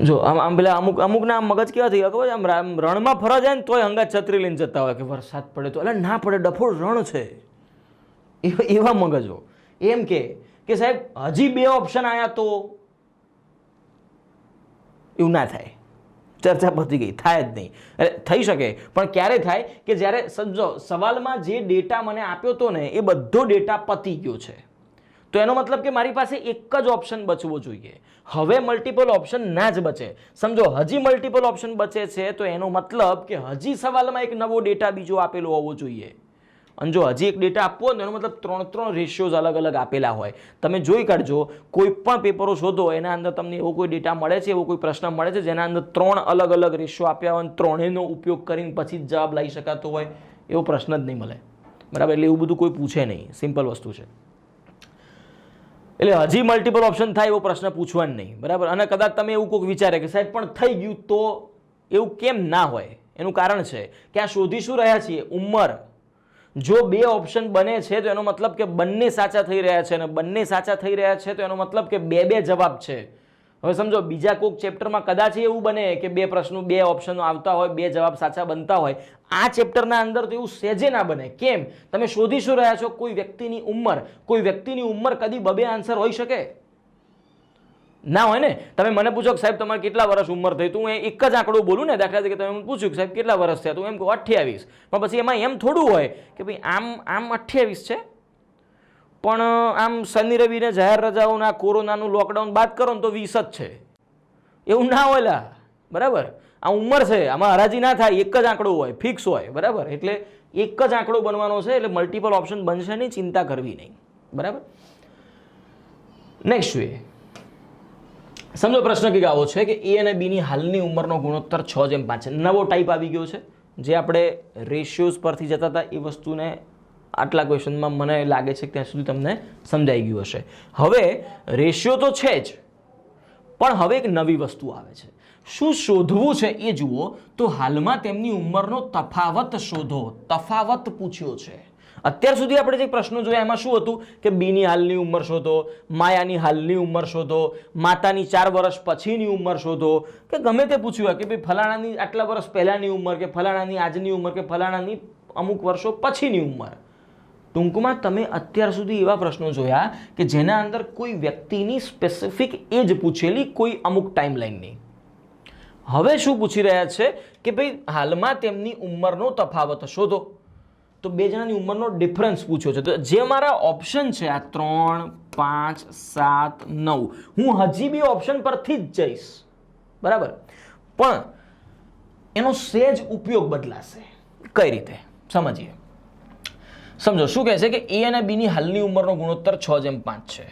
જો આમ પેલા અમુકના મગજ કેવા થઈ ગયા ખબર? આમ રણમાં ફરવા જાય ને તોય હંગાત છત્રી લઈને જતા હોય કે વરસાદ પડે તો એટલે ના પડે, ડફોળ રણ છે, એવા મગજો. એમ કે સાહેબ હજી 2 ઓપ્શન આવ્યા તો એવું ના થાય, ચર્ચા પતી ગઈ, થાય જ નહીં. એટલે થઈ શકે પણ ક્યારે થાય કે જ્યારે સમજો સવાલમાં જે ડેટા મને આપ્યો હતો ને એ બધો ડેટા પતી ગયો છે, તો એનો મતલબ કે મારી પાસે એક જ ઓપ્શન બચવો જોઈએ. હવે મલ્ટિપલ ઓપ્શન ના જ બચે. સમજો હજી મલ્ટિપલ ઓપ્શન બચે છે તો એનો મતલબ કે હજી સવાલમાં એક નવો ડેટા બીજો આપેલો હોવો જોઈએ. અને જો હજી એક ડેટા આપવો હોય તો એનો મતલબ 3 રેશિયોઝ અલગ અલગ આપેલા હોય. તમે જોઈ કાઢજો, કોઈ પણ પેપરો શોધો એના અંદર તમને એવો કોઈ ડેટા મળે છે, એવો કોઈ પ્રશ્ન મળે છે જેના અંદર 3 અલગ અલગ રેશિયો આપ્યા હોય, ત્રણેયનો ઉપયોગ કરીને પછી જ જવાબ લઈ શકાતો હોય, એવો પ્રશ્ન જ નહીં મળે. બરાબર, એટલે એવું બધું કોઈ પૂછે નહીં, સિમ્પલ વસ્તુ છે. એટલે હજી મલ્ટિપલ ઓપ્શન થાય એવો પ્રશ્ન પૂછવાનો નહીં. બરાબર, અને કદાચ તમે એવું કોઈક વિચારે કે સાહેબ પણ થઈ ગયું તો એવું કેમ ના હોય? એનું કારણ છે કે આ શોધી શું રહ્યા છીએ? ઉંમર. જો 2 ઓપ્શન બને છે તો એનો મતલબ કે બંને સાચા થઈ રહ્યા છે, અને બંને સાચા થઈ રહ્યા છે તો એનો મતલબ કે 2 જવાબ છે. હવે સમજો બીજા કોઈક ચેપ્ટરમાં કદાચ એવું બને કે 2 પ્રશ્નો 2 ઓપ્શનો આવતા હોય, 2 જવાબ સાચા બનતા હોય. આ ચેપ્ટરના અંદર તો એવું સહેજે ના બને. કેમ? તમે શોધી શું રહ્યા છો? કોઈ વ્યક્તિની ઉંમર. કોઈ વ્યક્તિની ઉંમર કદી 2 આન્સર હોઈ શકે? ના હોય ને. તમે મને પૂછો કે સાહેબ તમારે કેટલા વર્ષ ઉંમર થઈ, તો હું એક જ આંકડો બોલું ને. દાખલા તરીકે તમે મને પૂછ્યું કે સાહેબ કેટલા વર્ષ થયા, તો એમ કહું 28. પણ પછી એમાં એમ થોડું હોય કે ભાઈ આમ 28 છે, પણ આમ શનિ રવિને જાહેર રજાઓના કોરોનાનું લોકડાઉન બાદ કરો ને તો 20 જ છે. એવું ના હોય. બરાબર, આ ઉંમર છે, આમાં હરાજી ના થાય. એક જ આંકડો હોય, ફિક્સ હોય. બરાબર, એટલે એક જ આંકડો બનવાનો છે, એટલે મલ્ટિપલ ઓપ્શન બનશે નહીં, ચિંતા કરવી નહીં. બરાબર. નેક્સ્ટ જોઈએ. સમજો પ્રશ્ન કંઈક આવો છે કે એ અને બીની હાલની ઉંમરનો ગુણોત્તર 6:5 છે. નવો ટાઈપ આવી ગયો છે. જે આપણે રેશિયોઝ પરથી જતા હતા એ વસ્તુને આટલા ક્વેશ્ચનમાં મને લાગે છે કે ત્યાં સુધી તમને સમજાઈ ગયું હશે. હવે રેશિયો તો છે જ, પણ હવે એક નવી વસ્તુ આવે છે. શું શોધવું છે એ જુઓ. તો હાલમાં તેમની ઉંમરનો તફાવત શોધો. તફાવત પૂછ્યો છે. અત્યાર સુધી આપણે જે પ્રશ્નો જોયા એમાં શું હતું કે બીની હાલની ઉંમર શોધો, માયાની હાલની ઉંમર શોધો, માતાની 4 વર્ષ પછીની ઉંમર શોધો, કે ગમે તે પૂછ્યું હોય કે ભાઈ ફલાણાની આટલા વર્ષ પહેલાની ઉંમર, કે ફલાણાની આજની ઉંમર, કે ફલાણાની અમુક વર્ષો પછીની ઉંમર. ટૂંકમાં તમે અત્યાર સુધી એવા પ્રશ્નો જોયા કે જેના અંદર કોઈ વ્યક્તિની સ્પેસિફિક એજ પૂછેલી, કોઈ અમુક ટાઈમલાઈનની. હવે શું પૂછી રહ્યા છે કે ભાઈ હાલમાં તેમની ઉંમરનો તફાવત શોધો. તો 2 જણાની ઉંમરનો ડિફરન્સ પૂછ્યો છે. તો જે મારા ઓપ્શન છે આ 3, 5, 7, 9, હું હજી બી ઓપ્શન પરથી જ જઈશ. બરાબર, પણ એનો સહેજ ઉપયોગ બદલાશે. કઈ રીતે સમજીએ. સમજો શું કહે છે કે એ અને બીની હાલની ઉંમરનો ગુણોત્તર 6:5 છે.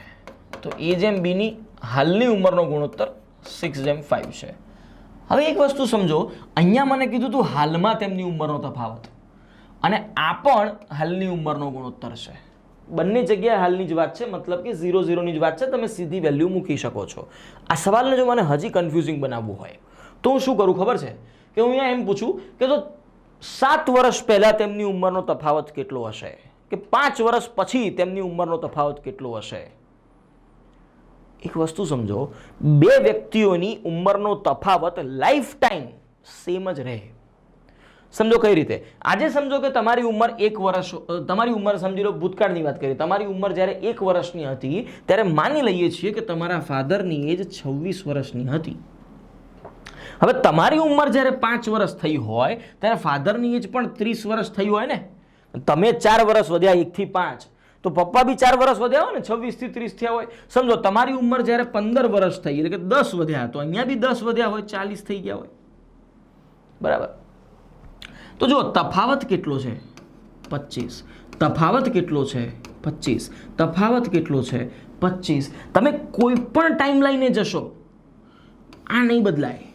તો એ જેમ બીની હાલની ઉંમરનો ગુણોત્તર 6:5 છે. હવે એક વસ્તુ સમજો, અહીંયા મને કીધું તું હાલમાં તેમની ઉંમરનો તફાવત, અને આ પણ હાલની ઉંમરનો ગુણોત્તર છે. બંને જગ્યાએ હાલની જ વાત છે, મતલબ કે 0, 0 ની જ વાત છે. તમે સીધી વેલ્યુ મૂકી શકો છો. આ સવાલને જો મને હજી કન્ફ્યુઝિંગ બનાવવું હોય તો હું શું કરું ખબર છે? કે હું અહીંયા એમ પૂછું કે તો 7 વર્ષ પહેલા તેમની ઉંમરનો તફાવત કેટલો હશે, કે 5 વર્ષ પછી તેમની ઉંમરનો તફાવત કેટલો હશે. એક વસ્તુ સમજો, 2 વ્યક્તિઓની ઉંમરનો તફાવત લાઈફ ટાઈમ સેમ જ રહે. સમજો કઈ રીતે? આજે સમજો કે તમારી ઉંમર 1 વર્ષ, તમારી ઉંમર સમજી લો, ભૂતકાળની વાત કરીએ, તમારી ઉંમર જ્યારે 1 વર્ષની હતી ત્યારે માની લઈએ છીએ કે તમારા ફાધરની એજ 26 વર્ષની હતી. હવે તમારી ઉંમર જ્યારે 5 વર્ષ થઈ હોય ત્યારે ફાધરની એજ પણ 30 વર્ષ થઈ હોય ને. તમે 4 વર્ષ વધ્યા 1 થી 5, તો પપ્પા બી 4 વર્ષ વધ્યા હોય ને, 26 થી 30 થયા હોય. સમજો તમારી ઉંમર જ્યારે 15 વર્ષ થઈ, એટલે કે 10 વધ્યા, તો અહીંયા બી 10 વધ્યા હોય, 40 થઈ ગયા હોય. બરાબર. તો જો તફાવત કેટલો છે? 25. તફાવત કેટલો છે? 25. તફાવત કેટલો છે? 25. તમે કોઈ પણ ટાઈમ લાઈને જશો આ નહીં બદલાય.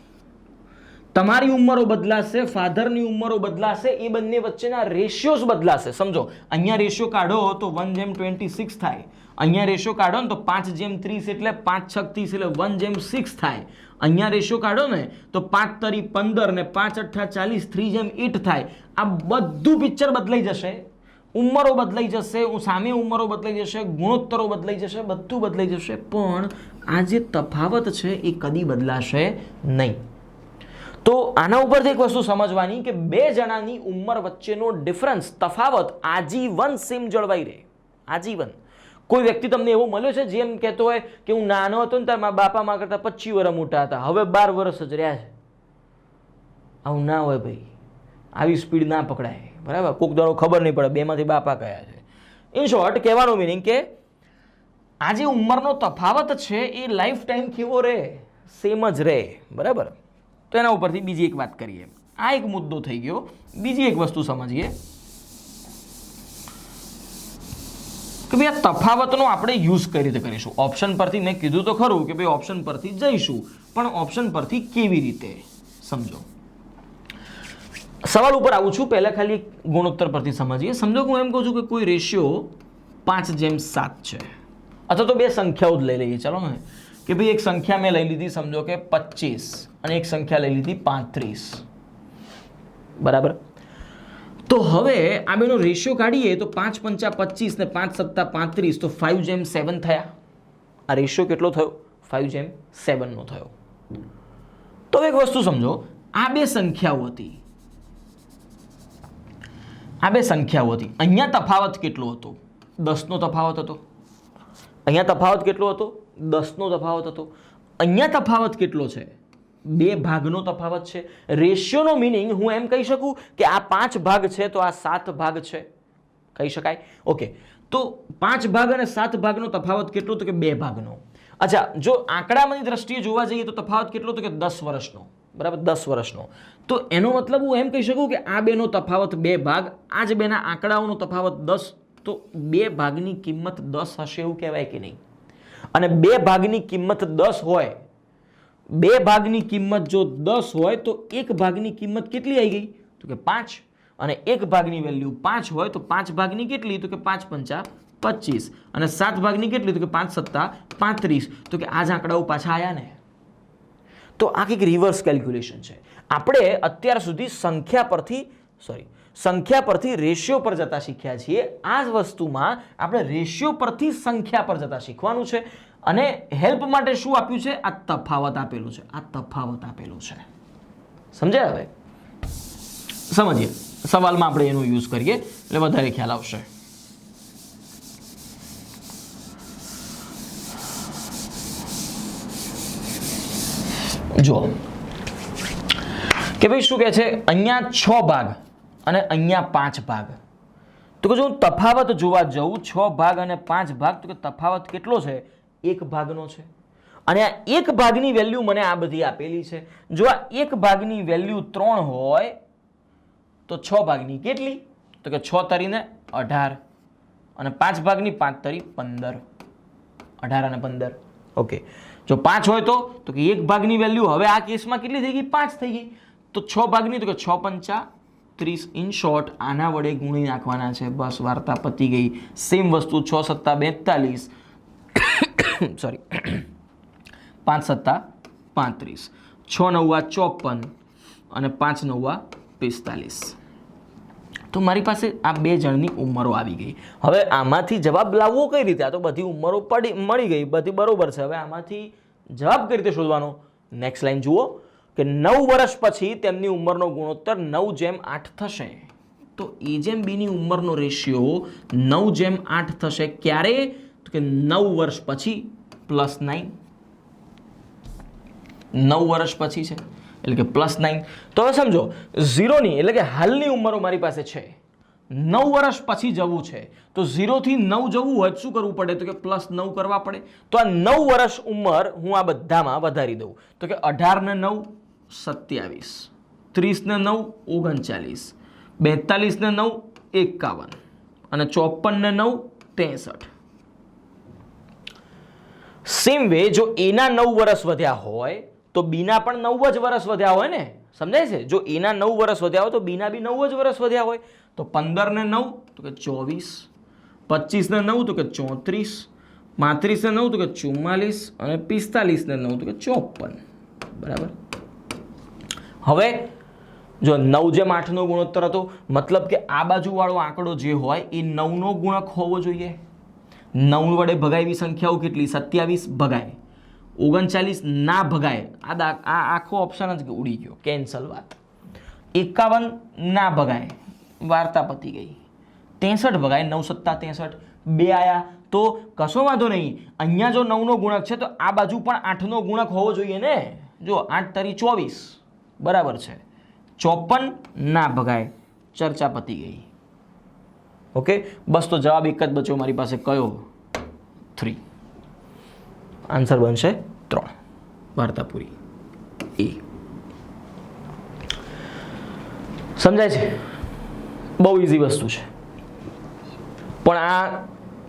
તમારી ઉંમરો બદલાશે, ફાધરની ઉંમરો બદલાશે, એ બંને વચ્ચેના રેશિયોઝ બદલાશે. સમજો, અહીંયા રેશિયો કાઢો તો 1:26 થાય. અહીંયા રેશિયો કાઢો ને તો 5:30 એટલે 5×6 એટલે 1:6 થાય. અહીંયા રેશિયો કાઢો ને તો 5×3 = 15 ને 5×8 = 40, 3:8 થાય. આ બધું પિક્ચર બદલાઈ જશે, ઉંમરો બદલાઈ જશે, સામે ઉંમરો બદલાઈ જશે, ગુણોત્તરો બદલાઈ જશે, બધું બદલાઈ જશે, પણ આ જે તફાવત છે એ કદી બદલાશે નહીં. તો આના ઉપરથી એક વસ્તુ સમજવાની કે બે જણાની ઉંમર વચ્ચેનો ડિફરન્સ, તફાવત આજીવન સેમ જળવાઈ રહે. આજીવન. કોઈ વ્યક્તિ તમને એવો મળ્યો છે જેમ કહેતો હોય કે હું નાનો હતો ને ત્યારે મારા બાપા મારા કરતાં 25 વર્ષ મોટા હતા, હવે 12 વર્ષ જ રહ્યા છે? આવું ના હોય ભાઈ, આવી સ્પીડ ના પકડાય. બરાબર? કોક દાડો ખબર નહીં પડે બેમાંથી બાપા કયા છે. ઇન શોર્ટ, કહેવાનું મિનિંગ કે આ જે ઉંમરનો તફાવત છે એ લાઈફ ટાઈમ કેવો રહે? સેમ જ રહે. બરાબર? તો એના ઉપરથી બીજી એક વાત કરીએ. આ એક મુદ્દો થઈ ગયો. બીજી એક વસ્તુ સમજીએ કે ભાઈ આ તફાવતનો આપણે યુઝ કઈ રીતે કરીશું. ઓપ્શન પરથી મેં કીધું તો ખરું કે ભાઈ ઓપ્શન પરથી જઈશું, પણ ઓપ્શન પરથી કેવી રીતે? સમજો, સવાલ ઉપર આવું છું, પહેલા ખાલી ગુણોત્તર પરથી સમજીએ. સમજો હું એમ કહું છું કે કોઈ રેશિયો 5:7 છે, અથવા તો બે સંખ્યાઓ જ લઈ લઈએ. ચાલો ને, કે ભાઈ એક સંખ્યા મેં લઈ લીધી, સમજો કે 25, અને એક સંખ્યા લઈ લીધી 35. બરાબર? તો હવે આ બેનો રેશિયો કાઢીએ તો 5×5 = 25 ને 5×7 = 35, તો 5:7 થયા. આ રેશિયો કેટલો થયો? 5:7 નો થયો. તો એક વસ્તુ સમજો, આ બે સંખ્યાઓ હતી, અહીંયા તફાવત કેટલો હતો? 10 નો તફાવત હતો. અહીંયા તફાવત કેટલો હતો? 10 નો તફાવત હતો. અહીંયા તફાવત કેટલો છે? 2 ભાગનો તફાવત છે. રેશિયોનો મિનિંગ હું એમ કહી શકું કે આ 5 ભાગ છે તો આ 7 ભાગ છે, કહી શકાય. ઓકે, તો 5 ભાગ અને 7 ભાગનો તફાવત કેટલો? તો કે 2 ભાગનો. અચ્છા, જો આંકડાની દ્રષ્ટિએ જોવા જઈએ તો તફાવત કેટલો? તો કે 10 વર્ષનો. બરાબર? 10 વર્ષનો. તો એનો મતલબ હું એમ કહી શકું કે આ બેનો તફાવત 2 ભાગ, આ જ બેના આંકડાઓનો તફાવત 10, તો 2 ભાગની કિંમત 10 હશે, એવું કહેવાય કે નહીં? અને 2 ભાગની કિંમત 10 હોય, 2 ભાગની કિંમત જો 10 હોય તો 1 ભાગની કિંમત કેટલી આવી ગઈ? તો કે 5. અને 1 ભાગની વેલ્યુ 5 હોય તો 5 ભાગની કેટલી? તો કે 5×5 = 25. અને 7 ભાગની કેટલી? તો કે 5×7 = 35. તો કે આ જ આંકડાઓ પાછા આવ્યા ને. તો આ કંઈક રિવર્સ કેલ્ક્યુલેશન છે. આપણે અત્યાર સુધી સંખ્યા પરથી રેશિયો પર જતા શીખ્યા છીએ. આ જ વસ્તુમાં આપણે રેશિયો પરથી સંખ્યા પર જતા શીખવાનું છે. અને હેલ્પ માટે શું આપ્યું છે? આ તફાવત આપેલું છે. આ તફાવત આપેલું છે. સમજાય? હવે સમજીએ. સવાલમાં આપણે એનો યુઝ કરીએ એટલે વધારે ખ્યાલ આવશે. જો કે ભાઈ શું કહે છે, અહીંયા 6 ભાગ અને અહીંયા 5 ભાગ. તો કે જો હું તફાવત જોવા જાઉં, 6 ભાગ અને 5 ભાગ, તો કે તફાવત કેટલો છે? 1 ભાગનો છે. અને આ 1 ભાગની વેલ્યુ મને આ બધી આપેલી છે. જો આ 1 ભાગની વેલ્યુ 3 હોય તો 6 ભાગની કેટલી? તો કે 6 તરીને 18, અને 5 ભાગની 5 તરી 15. 18 અને 15. ઓકે, જો 5 હોય તો કે 1 ભાગની વેલ્યુ હવે આ કેસમાં કેટલી થઈ ગઈ? 5 થઈ ગઈ. તો 6 ભાગની, તો કે 6×5 = 30. ઇન શોર્ટ, આના વડે ગુણી નાખવાના છે. બસ, વાર્તા પતી ગઈ. સેમ વસ્તુ 6×7 = 42, સોરી 5×7 = 35, 6×9 = 54 અને 5×9 = 45. તો મારી પાસે આ બે જણની ઉંમરો આવી ગઈ. હવે આમાંથી જવાબ લાવવો કઈ રીતે? આ તો બધી ઉંમરો મળી ગઈ, બધી બરોબર છે. હવે આમાંથી જવાબ કઈ રીતે શોધવાનો? નેક્સ્ટ લાઈન જુઓ કે 9 વર્ષ પછી તેમની ઉંમરનો ગુણોત્તર 9:8 થશે. તો A જેમ B ની ઉંમરનો રેશિયો 9:8 થશે. ક્યારે? તો કે 9 વર્ષ પછી +9. 9 વર્ષ પછી છે એટલે કે +9. તો હવે સમજો, 0 ની એટલે કે હાલની ઉંમરો મારી પાસે છે, 9 વર્ષ પછી જવું છે, તો 0 થી 9 જવું હોય શું કરવું પડે? તો કે +9 કરવા પડે. તો આ 9 વર્ષ ઉંમર હું આ બધામાં વધારી દઉં. તો કે 18 ને 9 27, 30 ને 9 39, 42 ને 9 51, અને 54 ને 9 63. સેમ વે જો એના 9 વર્ષ વધ્યા હોય તો બીના પણ 9 જ વર્ષ વધ્યા હોય ને, સમજાય છે? જો એના 9 વર્ષ વધ્યા હોય તો બીના બી 9 જ વર્ષ વધ્યા હોય. તો 15 ને 9 તો કે 24, 25 ને 9 તો કે 34, 35 ને 9 તો કે 44 અને 45 ને 9 તો કે 54. બરાબર. હવે જો 9 જેમ 8નો ગુણોત્તર હતો, મતલબ કે આ બાજુવાળો આંકડો જે હોય એ 9નો ગુણક હોવો જોઈએ. 9 વડે ભગાય એવી સંખ્યાઓ કેટલી? 27 ભગાય, 39 ના ભગાય, આ આખો ઓપ્શન જ ઉડી ગયો, કેન્સલ વાત. 51 ના ભગાય, વાર્તા પતી ગઈ. 63 ભગાય, 9 સત્તા 63, 2 આયા તો કશો વાંધો નહીં. અહીંયા જો 9નો ગુણક છે તો આ બાજુ પણ 8નો ગુણક હોવો જોઈએ ને. જો 8 તરી 24 બરાબર છે, 54 ના ભગાય, ચર્ચા પતી ગઈ. ઓકે, બસ તો જવાબ એક જ બચ્યો મારી પાસે, કયો? 3. આન્સર બનશે 3. વાર્તા પૂરી. એ સમજાય છે? બહુ ઇઝી વસ્તુ છે, પણ આ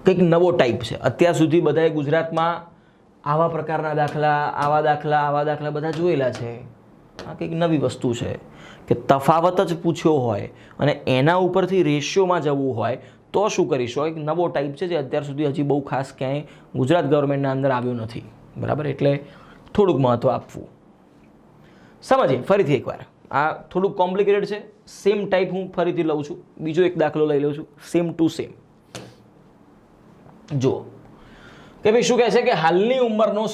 કંઈક નવો ટાઈપ છે. અત્યાર સુધી બધાએ ગુજરાતમાં આવા પ્રકારના દાખલા, આવા દાખલા બધા જોયેલા છે. આ કંઈક નવી વસ્તુ છે કે તફાવત જ પૂછ્યો હોય અને એના ઉપરથી રેશિયોમાં જવું હોય તો શું કરીશું? એક નવો ટાઈપ છે જે અત્યાર સુધી હજી બહુ ખાસ ક્યાંય ગુજરાત ગવર્મેન્ટના અંદર આવ્યો નથી. બરાબર, એટલે થોડુંક મહત્ત્વ આપવું. સમજીએ ફરીથી એકવાર. આ થોડુંક કોમ્પ્લિકેટેડ છે. સેમ ટાઈપ હું ફરીથી લઉં છું, બીજો એક દાખલો લઈ લઉં છું, સેમ ટુ સેમ. જુઓ કે ભાઈ શું કહે છે કે હાલની ઉંમરનો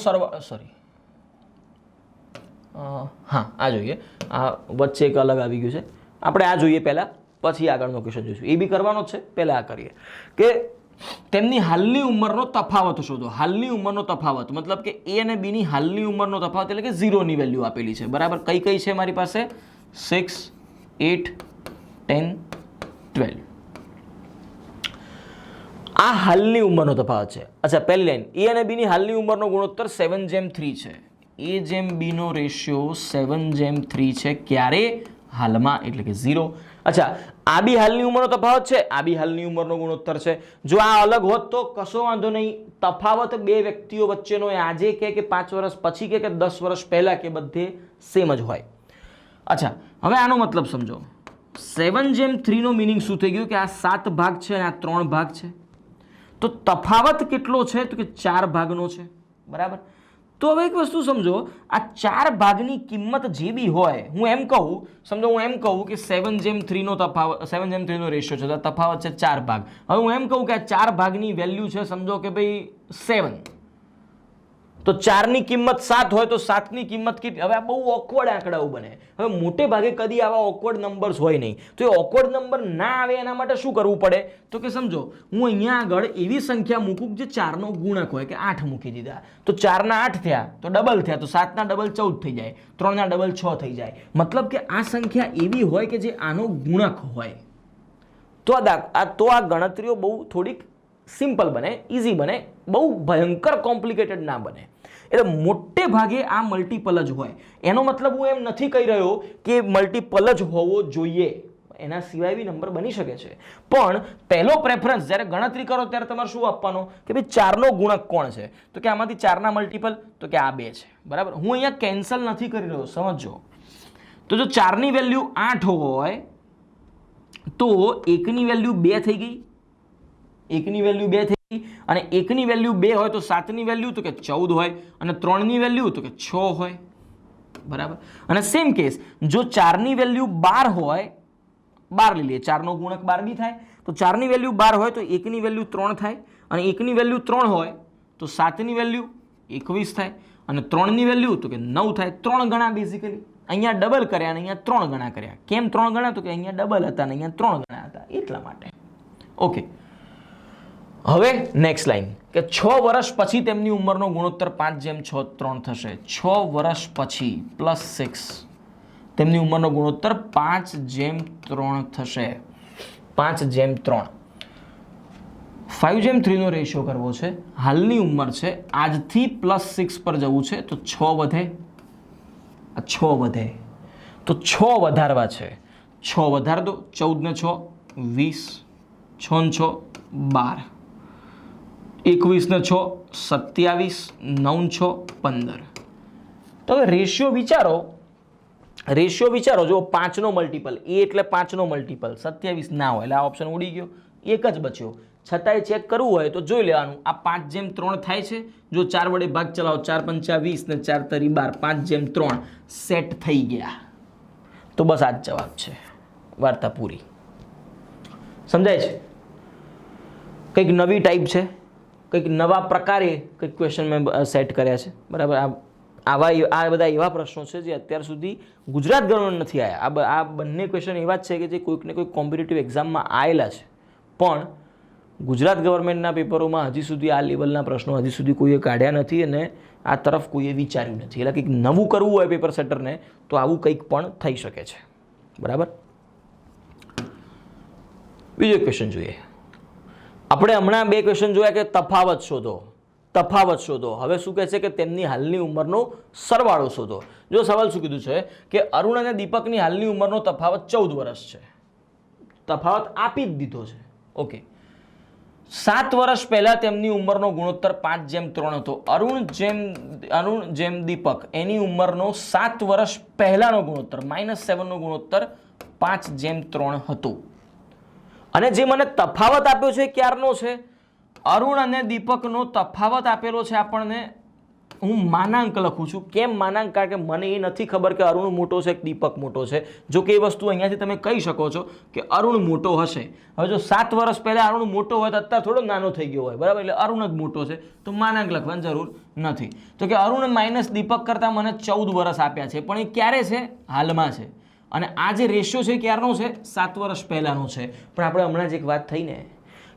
હા આ જોઈએ. આ વચ્ચે એક અલગ આવી ગયું છે. આપણે આ જોઈએ પહેલાં, પછી આગળનો ક્વેશ્ચન જોઈશું. એ બી કરવાનો જ છે, પહેલાં આ કરીએ કે તેમની હાલની ઉંમરનો તફાવત શોધો. હાલની ઉંમરનો તફાવત મતલબ કે એ અને બીની હાલની ઉંમરનો તફાવત એટલે કે 0ની વેલ્યુ આપેલી છે. બરાબર, કઈ કઈ છે મારી પાસે? 6, 8, 10, 12. આ હાલની ઉંમરનો તફાવત છે. અચ્છા, પહેલી લાઈન, એ અને બીની હાલની ઉંમરનો ગુણોત્તર 7:3 છે. એ જેમ બીનો રેશિયો 7:3 છે. ક્યારે? હાલમાં, એટલે કે 0. અચ્છા, આ બી હાલની ઉંમરનો તફાવત છે, આ બી હાલની ઉંમરનો ગુણોત્તર છે. જો આ અલગ હોત તો કશો વાંધો નહીં. તફાવત બે વ્યક્તિઓ વચ્ચેનો આજે કે 5 વર્ષ પછી કે 10 વર્ષ પહેલા કે બધે સેમ જ હોય. અચ્છા, હવે આનો મતલબ સમજો. 7:3 નો મિનિંગ શું થઈ ગયું કે આ 7 ભાગ છે અને આ 3 ભાગ છે. તો તફાવત કેટલો છે? તો કે 4 ભાગનો છે. બરાબર. તો હવે એક વસ્તુ સમજો, આ 4 ભાગની કિંમત જે બી હોય, હું એમ કહું, સમજો હું એમ કહું કે 7:3 નો તફાવત, 7:3 નો રેશિયો છે, તો તફાવત છે 4 ભાગ. હવે હું એમ કહું કે આ 4 ભાગની વેલ્યુ છે, સમજો કે ભાઈ 7, તો 4 ની કિંમત 7 હોય તો 7 ની કિંમત કેટલી? હવે આ બહુ ઓકવર્ડ આંકડાઓ બને. હવે મોટે ભાગે કદી આવા ઓકવર્ડ નંબર્સ હોય નહીં. તો એ ઓકવર્ડ નંબર ના આવે એના માટે શું કરવું પડે? તો કે સમજો હું અહીંયા આગળ એવી સંખ્યા મૂકું જે 4નો ગુણક હોય, કે 8 મૂકી દીધા, તો 4 ના 8 થયા તો ડબલ થયા, તો 7 ના ડબલ 14 થઈ જાય, 3 ના ડબલ 6 થઈ જાય. મતલબ કે આ સંખ્યા એવી હોય કે જે આનો ગુણક હોય. તો આ ગણતરીઓ બહુ થોડીક સિમ્પલ બને, ઇઝી બને, બહુ ભયંકર કોમ્પ્લિકેટેડ ના બને. એટલે મોટે ભાગે આ મલ્ટીપલ જ હોય. એનો મતલબ હું એમ નથી કહી રહ્યો કે મલ્ટીપલ જ હોવો જોઈએ, એના સિવાય બી નંબર બની શકે છે. પણ પહેલો પ્રેફરન્સ જ્યારે ગણતરી કરો ત્યારે તમારે શું આપવાનો કે ભાઈ 4નો ગુણક કોણ છે? તો કે આમાંથી 4ના મલ્ટીપલ, તો કે આ 2 છે. બરાબર, હું અહીંયા કેન્સલ નથી કરી રહ્યો, સમજો. તો જો 4ની વેલ્યુ 8 હોય તો 1ની વેલ્યુ 2 થઈ ગઈ, 1ની વેલ્યુ 2 થઈ ગઈ, અને 1ની વેલ્યુ 2 હોય તો 7ની વેલ્યુ તો કે 14 હોય, અને 3ની વેલ્યુ તો કે 6 હોય. બરાબર. અને સેમ કેસ જો 4ની વેલ્યુ 12 હોય, 12 લઈ લઈએ, 4નો ગુણક 12 બી થાય, તો 4ની વેલ્યુ 12 હોય તો 1ની વેલ્યુ 3 થાય, અને 1ની વેલ્યુ 3 હોય તો 7ની વેલ્યુ 21 થાય, અને 3ની વેલ્યુ તો કે 9 થાય. 3 ગણા બેઝિકલી અહીંયા ડબલ કર્યા અને અહીંયા 3 ગણા કર્યા. કેમ 3 ગણા? તો કે અહીંયા ડબલ હતા અને અહીંયા 3 ગણા હતા, એટલા માટે. ઓકે, હવે નેક્સ્ટ લાઈન કે 6 વર્ષ પછી તેમની ઉંમરનો ગુણોત્તર 5:6 થશે. 6 વર્ષ પછી +6 તેમની ઉંમરનો ગુણોત્તર 5:3 થશે. 5:3. 5:3 નો રેશિયો કરવો છે. હાલની ઉંમર છે, આજથી +6 પર જવું છે, તો 6 વધે, આ 6 વધે, તો 6 વધારવા છે. 6 વધાર દો, 14 ને 6 20, 6 ને 6 12, 21 ને 6 27, 9 ને 6 15. તો હવે રેશિયો વિચારો જો 5નો મલ્ટિપલ એ એટલે 5નો મલ્ટિપલ 27 ના હોય એટલે આ ઓપ્શન ઉડી ગયો, એક જ બચ્યો. છતાંય ચેક કરવું હોય તો જોઈ લેવાનું આ 5:3 થાય છે. જો 4 વડે ભાગ ચલાવો 4 × 5 = 20 ને 4 × 3 = 12 5:3 સેટ થઈ ગયા. તો બસ આ જ જવાબ છે, વાર્તા પૂરી. સમજાય છે? કંઈક નવી ટાઈપ છે, કંઈક નવા પ્રકારે કંઈક ક્વેશ્ચન મેં સેટ કર્યા છે. બરાબર, આ બધા એવા પ્રશ્નો છે જે અત્યાર સુધી ગુજરાત ગવર્મેન્ટ નથી આવ્યા. આ બંને ક્વેશ્ચન એવા જ છે કે જે કોઈક ને કોઈક કોમ્પિટિટિવ એક્ઝામમાં આવેલા છે, પણ ગુજરાત ગવર્મેન્ટના પેપરોમાં હજી સુધી આ લેવલના પ્રશ્નો હજી સુધી કોઈએ કાઢ્યા નથી અને આ તરફ કોઈએ વિચાર્યું નથી. એટલે કંઈક નવું કરવું હોય પેપર સેટરને તો આવું કંઈક પણ થઈ શકે છે. બરાબર, બીજો ક્વેશ્ચન જોઈએ. આપણે હમણાં 2 ક્વેશ્ચન જોયા કે તફાવત શોધો. હવે શું કહે છે કે તેમની હાલની ઉંમરનો સરવાળો શોધો. જો સવાલ શું કીધું છે કે અરુણ અને દીપકની હાલની ઉંમરનો તફાવત 14 વર્ષ છે. તફાવત આપી જ દીધો છે. ઓકે, 7 વર્ષ પહેલા તેમની ઉંમરનો ગુણોત્તર 5:3 હતો. અરુણ જેમ દીપક એની ઉંમરનો 7 વર્ષ પહેલાનો ગુણોત્તર -7નો ગુણોત્તર 5:3 હતો. અને જે મને તફાવત આપ્યો છે ક્યારનો છે? અરુણ અને દીપકનો તફાવત આપેલો છે આપણને. હું માનાંક લખું છું. કેમ માનાંક? કારણ કે મને એ નથી ખબર કે અરુણ મોટો છે કે દીપક મોટો છે. જો કે એ વસ્તુ અહીંયાથી તમે કહી શકો છો કે અરુણ મોટો હશે. હવે જો 7 વર્ષ પહેલા અરુણ મોટો હોય તો અત્યારે થોડો નાનો થઈ ગયો હોય, બરાબર, એટલે અરુણ જ મોટો છે, તો માનાંક લખવાની જરૂર નથી. તો કે અરુણ માઇનસ દીપક કરતાં મને 14 વર્ષ આપ્યા છે, પણ એ ક્યારે છે? હાલમાં છે. અને આ જે રેશિયો છે ક્યારનો છે? 7 વર્ષ પહેલાનો છે. પણ આપણે હમણાં જ એક વાત થઈ ને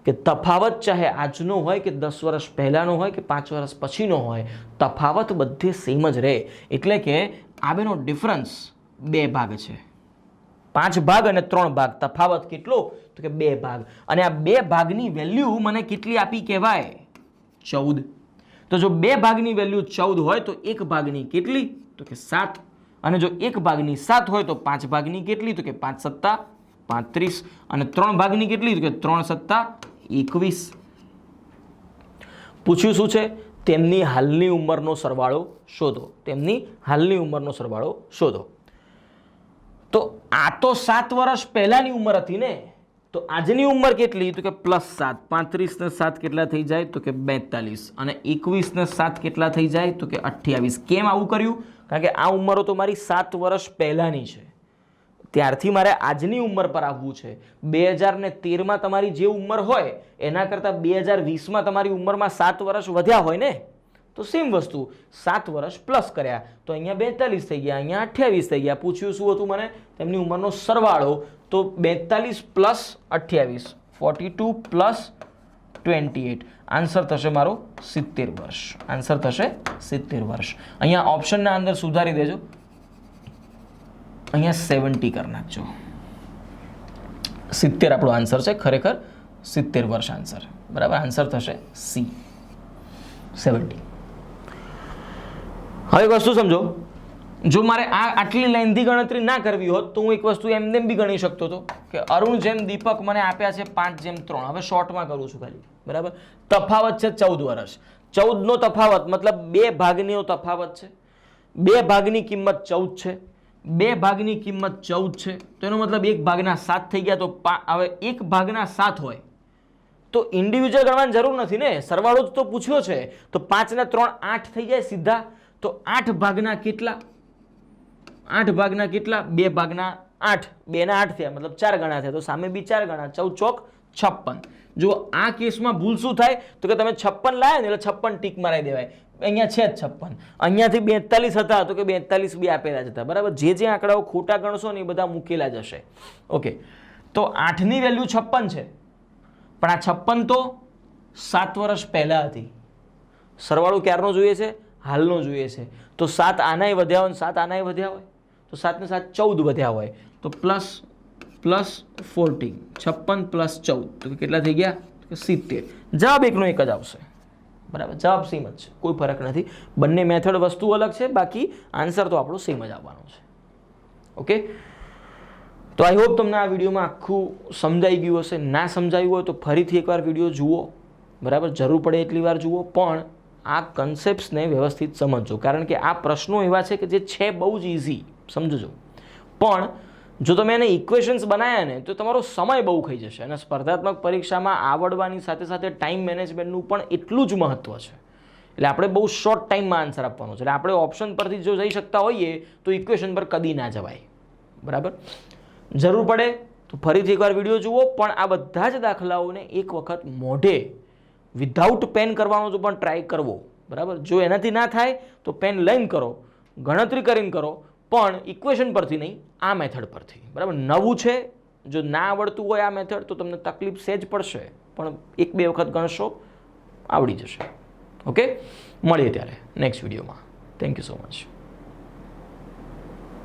કે તફાવત ચાહે આજનો હોય કે 10 વર્ષ પહેલાનો હોય કે 5 વર્ષ પછીનો હોય, તફાવત બધે સેમ જ રહે. એટલે કે આ બેનો ડિફરન્સ 2 ભાગ છે. 5 ભાગ અને 3 ભાગ. તફાવત કેટલો? તો કે 2 ભાગ. અને આ 2 ભાગની વેલ્યુ મને કેટલી આપી કહેવાય? 14. તો જો 2 ભાગની વેલ્યુ 14 હોય તો 1 ભાગની કેટલી? તો કે 7. અને જો 1 ભાગની 7 હોય તો 5 ભાગની કેટલી? તો કે 5 × 7 = 35. અને 3 ભાગની કેટલી? તો કે 3 × 7 = 21. પૂછ્યું શું છે? તેમની હાલની ઉંમરનો સરવાળો શોધો. તેમની હાલની ઉંમરનો સરવાળો શોધો. તો આ તો 7 વર્ષ પહેલાની ઉંમર હતી ને, તો આજની ઉંમર કેટલી? તો કે +7. 35 ને 7 કેટલા થઈ જાય? તો કે 42. અને 21 ને 7 કેટલા થઈ જાય? તો કે 28. કેમ આવું કર્યું? કારણ કે આ ઉંમરો તો મારી 7 વર્ષ પહેલાની છે, ત્યારથી મારે આજની ઉંમર પર આવવું છે. 2013માં તમારી જે ઉંમર હોય એના કરતાં 2020માં તમારી ઉંમરમાં 7 વર્ષ વધ્યા હોય ને, તો સેમ વસ્તુ 7 વર્ષ પ્લસ કર્યા તો અહીંયા 42 થઈ ગયા, અહીંયા 28 થઈ ગયા. પૂછ્યું શું હતું મને? તેમની ઉંમરનો સરવાળો. તો 42 + 28 42 + 28 આન્સર થશે મારો 70 વર્ષ. આન્સર થશે 70 વર્ષ. અહીંયા ઓપ્શનના અંદર સુધારી દેજો, અહીંયા 70 કરી નાખજો. 70 આપણો આન્સર છે, ખરેખર 70 વર્ષ આન્સર. બરાબર, આન્સર થશે સી 70. હવે એક વસ્તુ સમજો, જો મારે આટલી લાઈનથી ગણતરી ના કરવી હોત તો હું એક વસ્તુ એમને બી ગણી શકતો હતો કે અરુણ જેમ દીપક મને આપ્યા છે 5:3. હવે શોર્ટમાં કરું છું ખાલી. બરાબર, તફાવત છે 14 વર્ષ. 14નો તફાવત મતલબ 2 ભાગનો તફાવત છે. 2 ભાગની કિંમત 14 છે. 2 ભાગની કિંમત 14 છે, તો એનો મતલબ 1 ભાગના 7 થઈ ગયા. તો હવે 1 ભાગના 7 હોય તો ઇન્ડિવિજ્યુઅલ ગણવાની જરૂર નથી ને, સરવાળો જ તો પૂછ્યો છે. તો 5 ને 3 8 થઈ જાય સીધા. તો 8 ભાગના કેટલા? 8 ભાગના કેટલા? 2 ભાગના 8. 2 ના 8 થયા, મતલબ 4 ગણા થયા. તો સામે બી 4 ગણા. 14 ચોક 56. જો આ કેસમાં ભૂલ શું થાય તો કે તમે 56 લાયા ને એટલે 56 ટીક મારી દેવાય. અહીંયા છે જ 56. અહીંયાથી 42 હતા તો કે 42 બી આપેલા જ હતા. બરાબર, જે આંકડાઓ ખોટા ગણશો ને એ બધા મૂકેલા જ હશે. ઓકે, તો 8ની વેલ્યુ 56 છે, પણ આ 56 તો 7 વર્ષ પહેલા હતી. સરવાળો ક્યારનો જોઈએ છે? હાલનો જોઈએ છે. તો 7 આનાય વધ્યા હોય, 7 આનાય વધ્યા હોય, તો 7 ને 7 14 વધ્યા હોય, તો પ્લસ 14 56 + 14 તો કેટલા થઈ ગયા? તો 70. જવાબ એકનો એક જ આવશે. બરાબર, જવાબ સેમ જ છે, કોઈ ફરક નથી. બંને મેથડ વસ્તુ અલગ છે, બાકી આન્સર તો આપણો સેમ જ આવવાનો છે. ઓકે, તો આઈ હોપ તમને આ વિડીયોમાં આખું સમજાઈ ગયું હશે. ના સમજાયું હોય તો ફરીથી એકવાર વિડીયો જુઓ. બરાબર, જરૂર પડે એટલી વાર જુઓ, પણ આ કન્સેપ્ટ્સને વ્યવસ્થિત સમજજો, કારણ કે આ પ્રશ્નો એવા છે કે જે છે બહુ જ ઇઝી, સમજજો. પણ જો તમે એને ઇક્વેશન્સ બનાવ્યા ને તો તમારો સમય બહુ ખાઈ જશે, અને સ્પર્ધાત્મક પરીક્ષામાં આવડવાની સાથે સાથે ટાઈમ મેનેજમેન્ટનું પણ એટલું જ મહત્ત્વ છે. એટલે આપણે બહુ શોર્ટ ટાઈમમાં આન્સર આપવાનો છે. એટલે આપણે ઓપ્શન પરથી જો જઈ શકતા હોઈએ તો ઇક્વેશન પર કદી ના જવાય. બરાબર? જરૂર પડે તો ફરીથી એકવાર વિડીયો જુઓ, પણ આ બધા જ દાખલાઓને એક વખત મોઢે વિધાઉટ પેન કરવાનો જો પણ ટ્રાય કરવો. બરાબર? જો એનાથી ના થાય તો પેન લઈને કરો, ગણતરી કરીને કરો, પણ ઇક્વેશન પરથી નહીં, આ મેથડ પરથી. બરાબર? નવું છે, જો ના આવડતું હોય આ મેથડ તો તમને તકલીફ સહેજ પડશે, પણ 1-2 વખત ગણશો, આવડી જશે. ઓકે, મળીએ ત્યારે નેક્સ્ટ વિડીયોમાં. Thank you so much.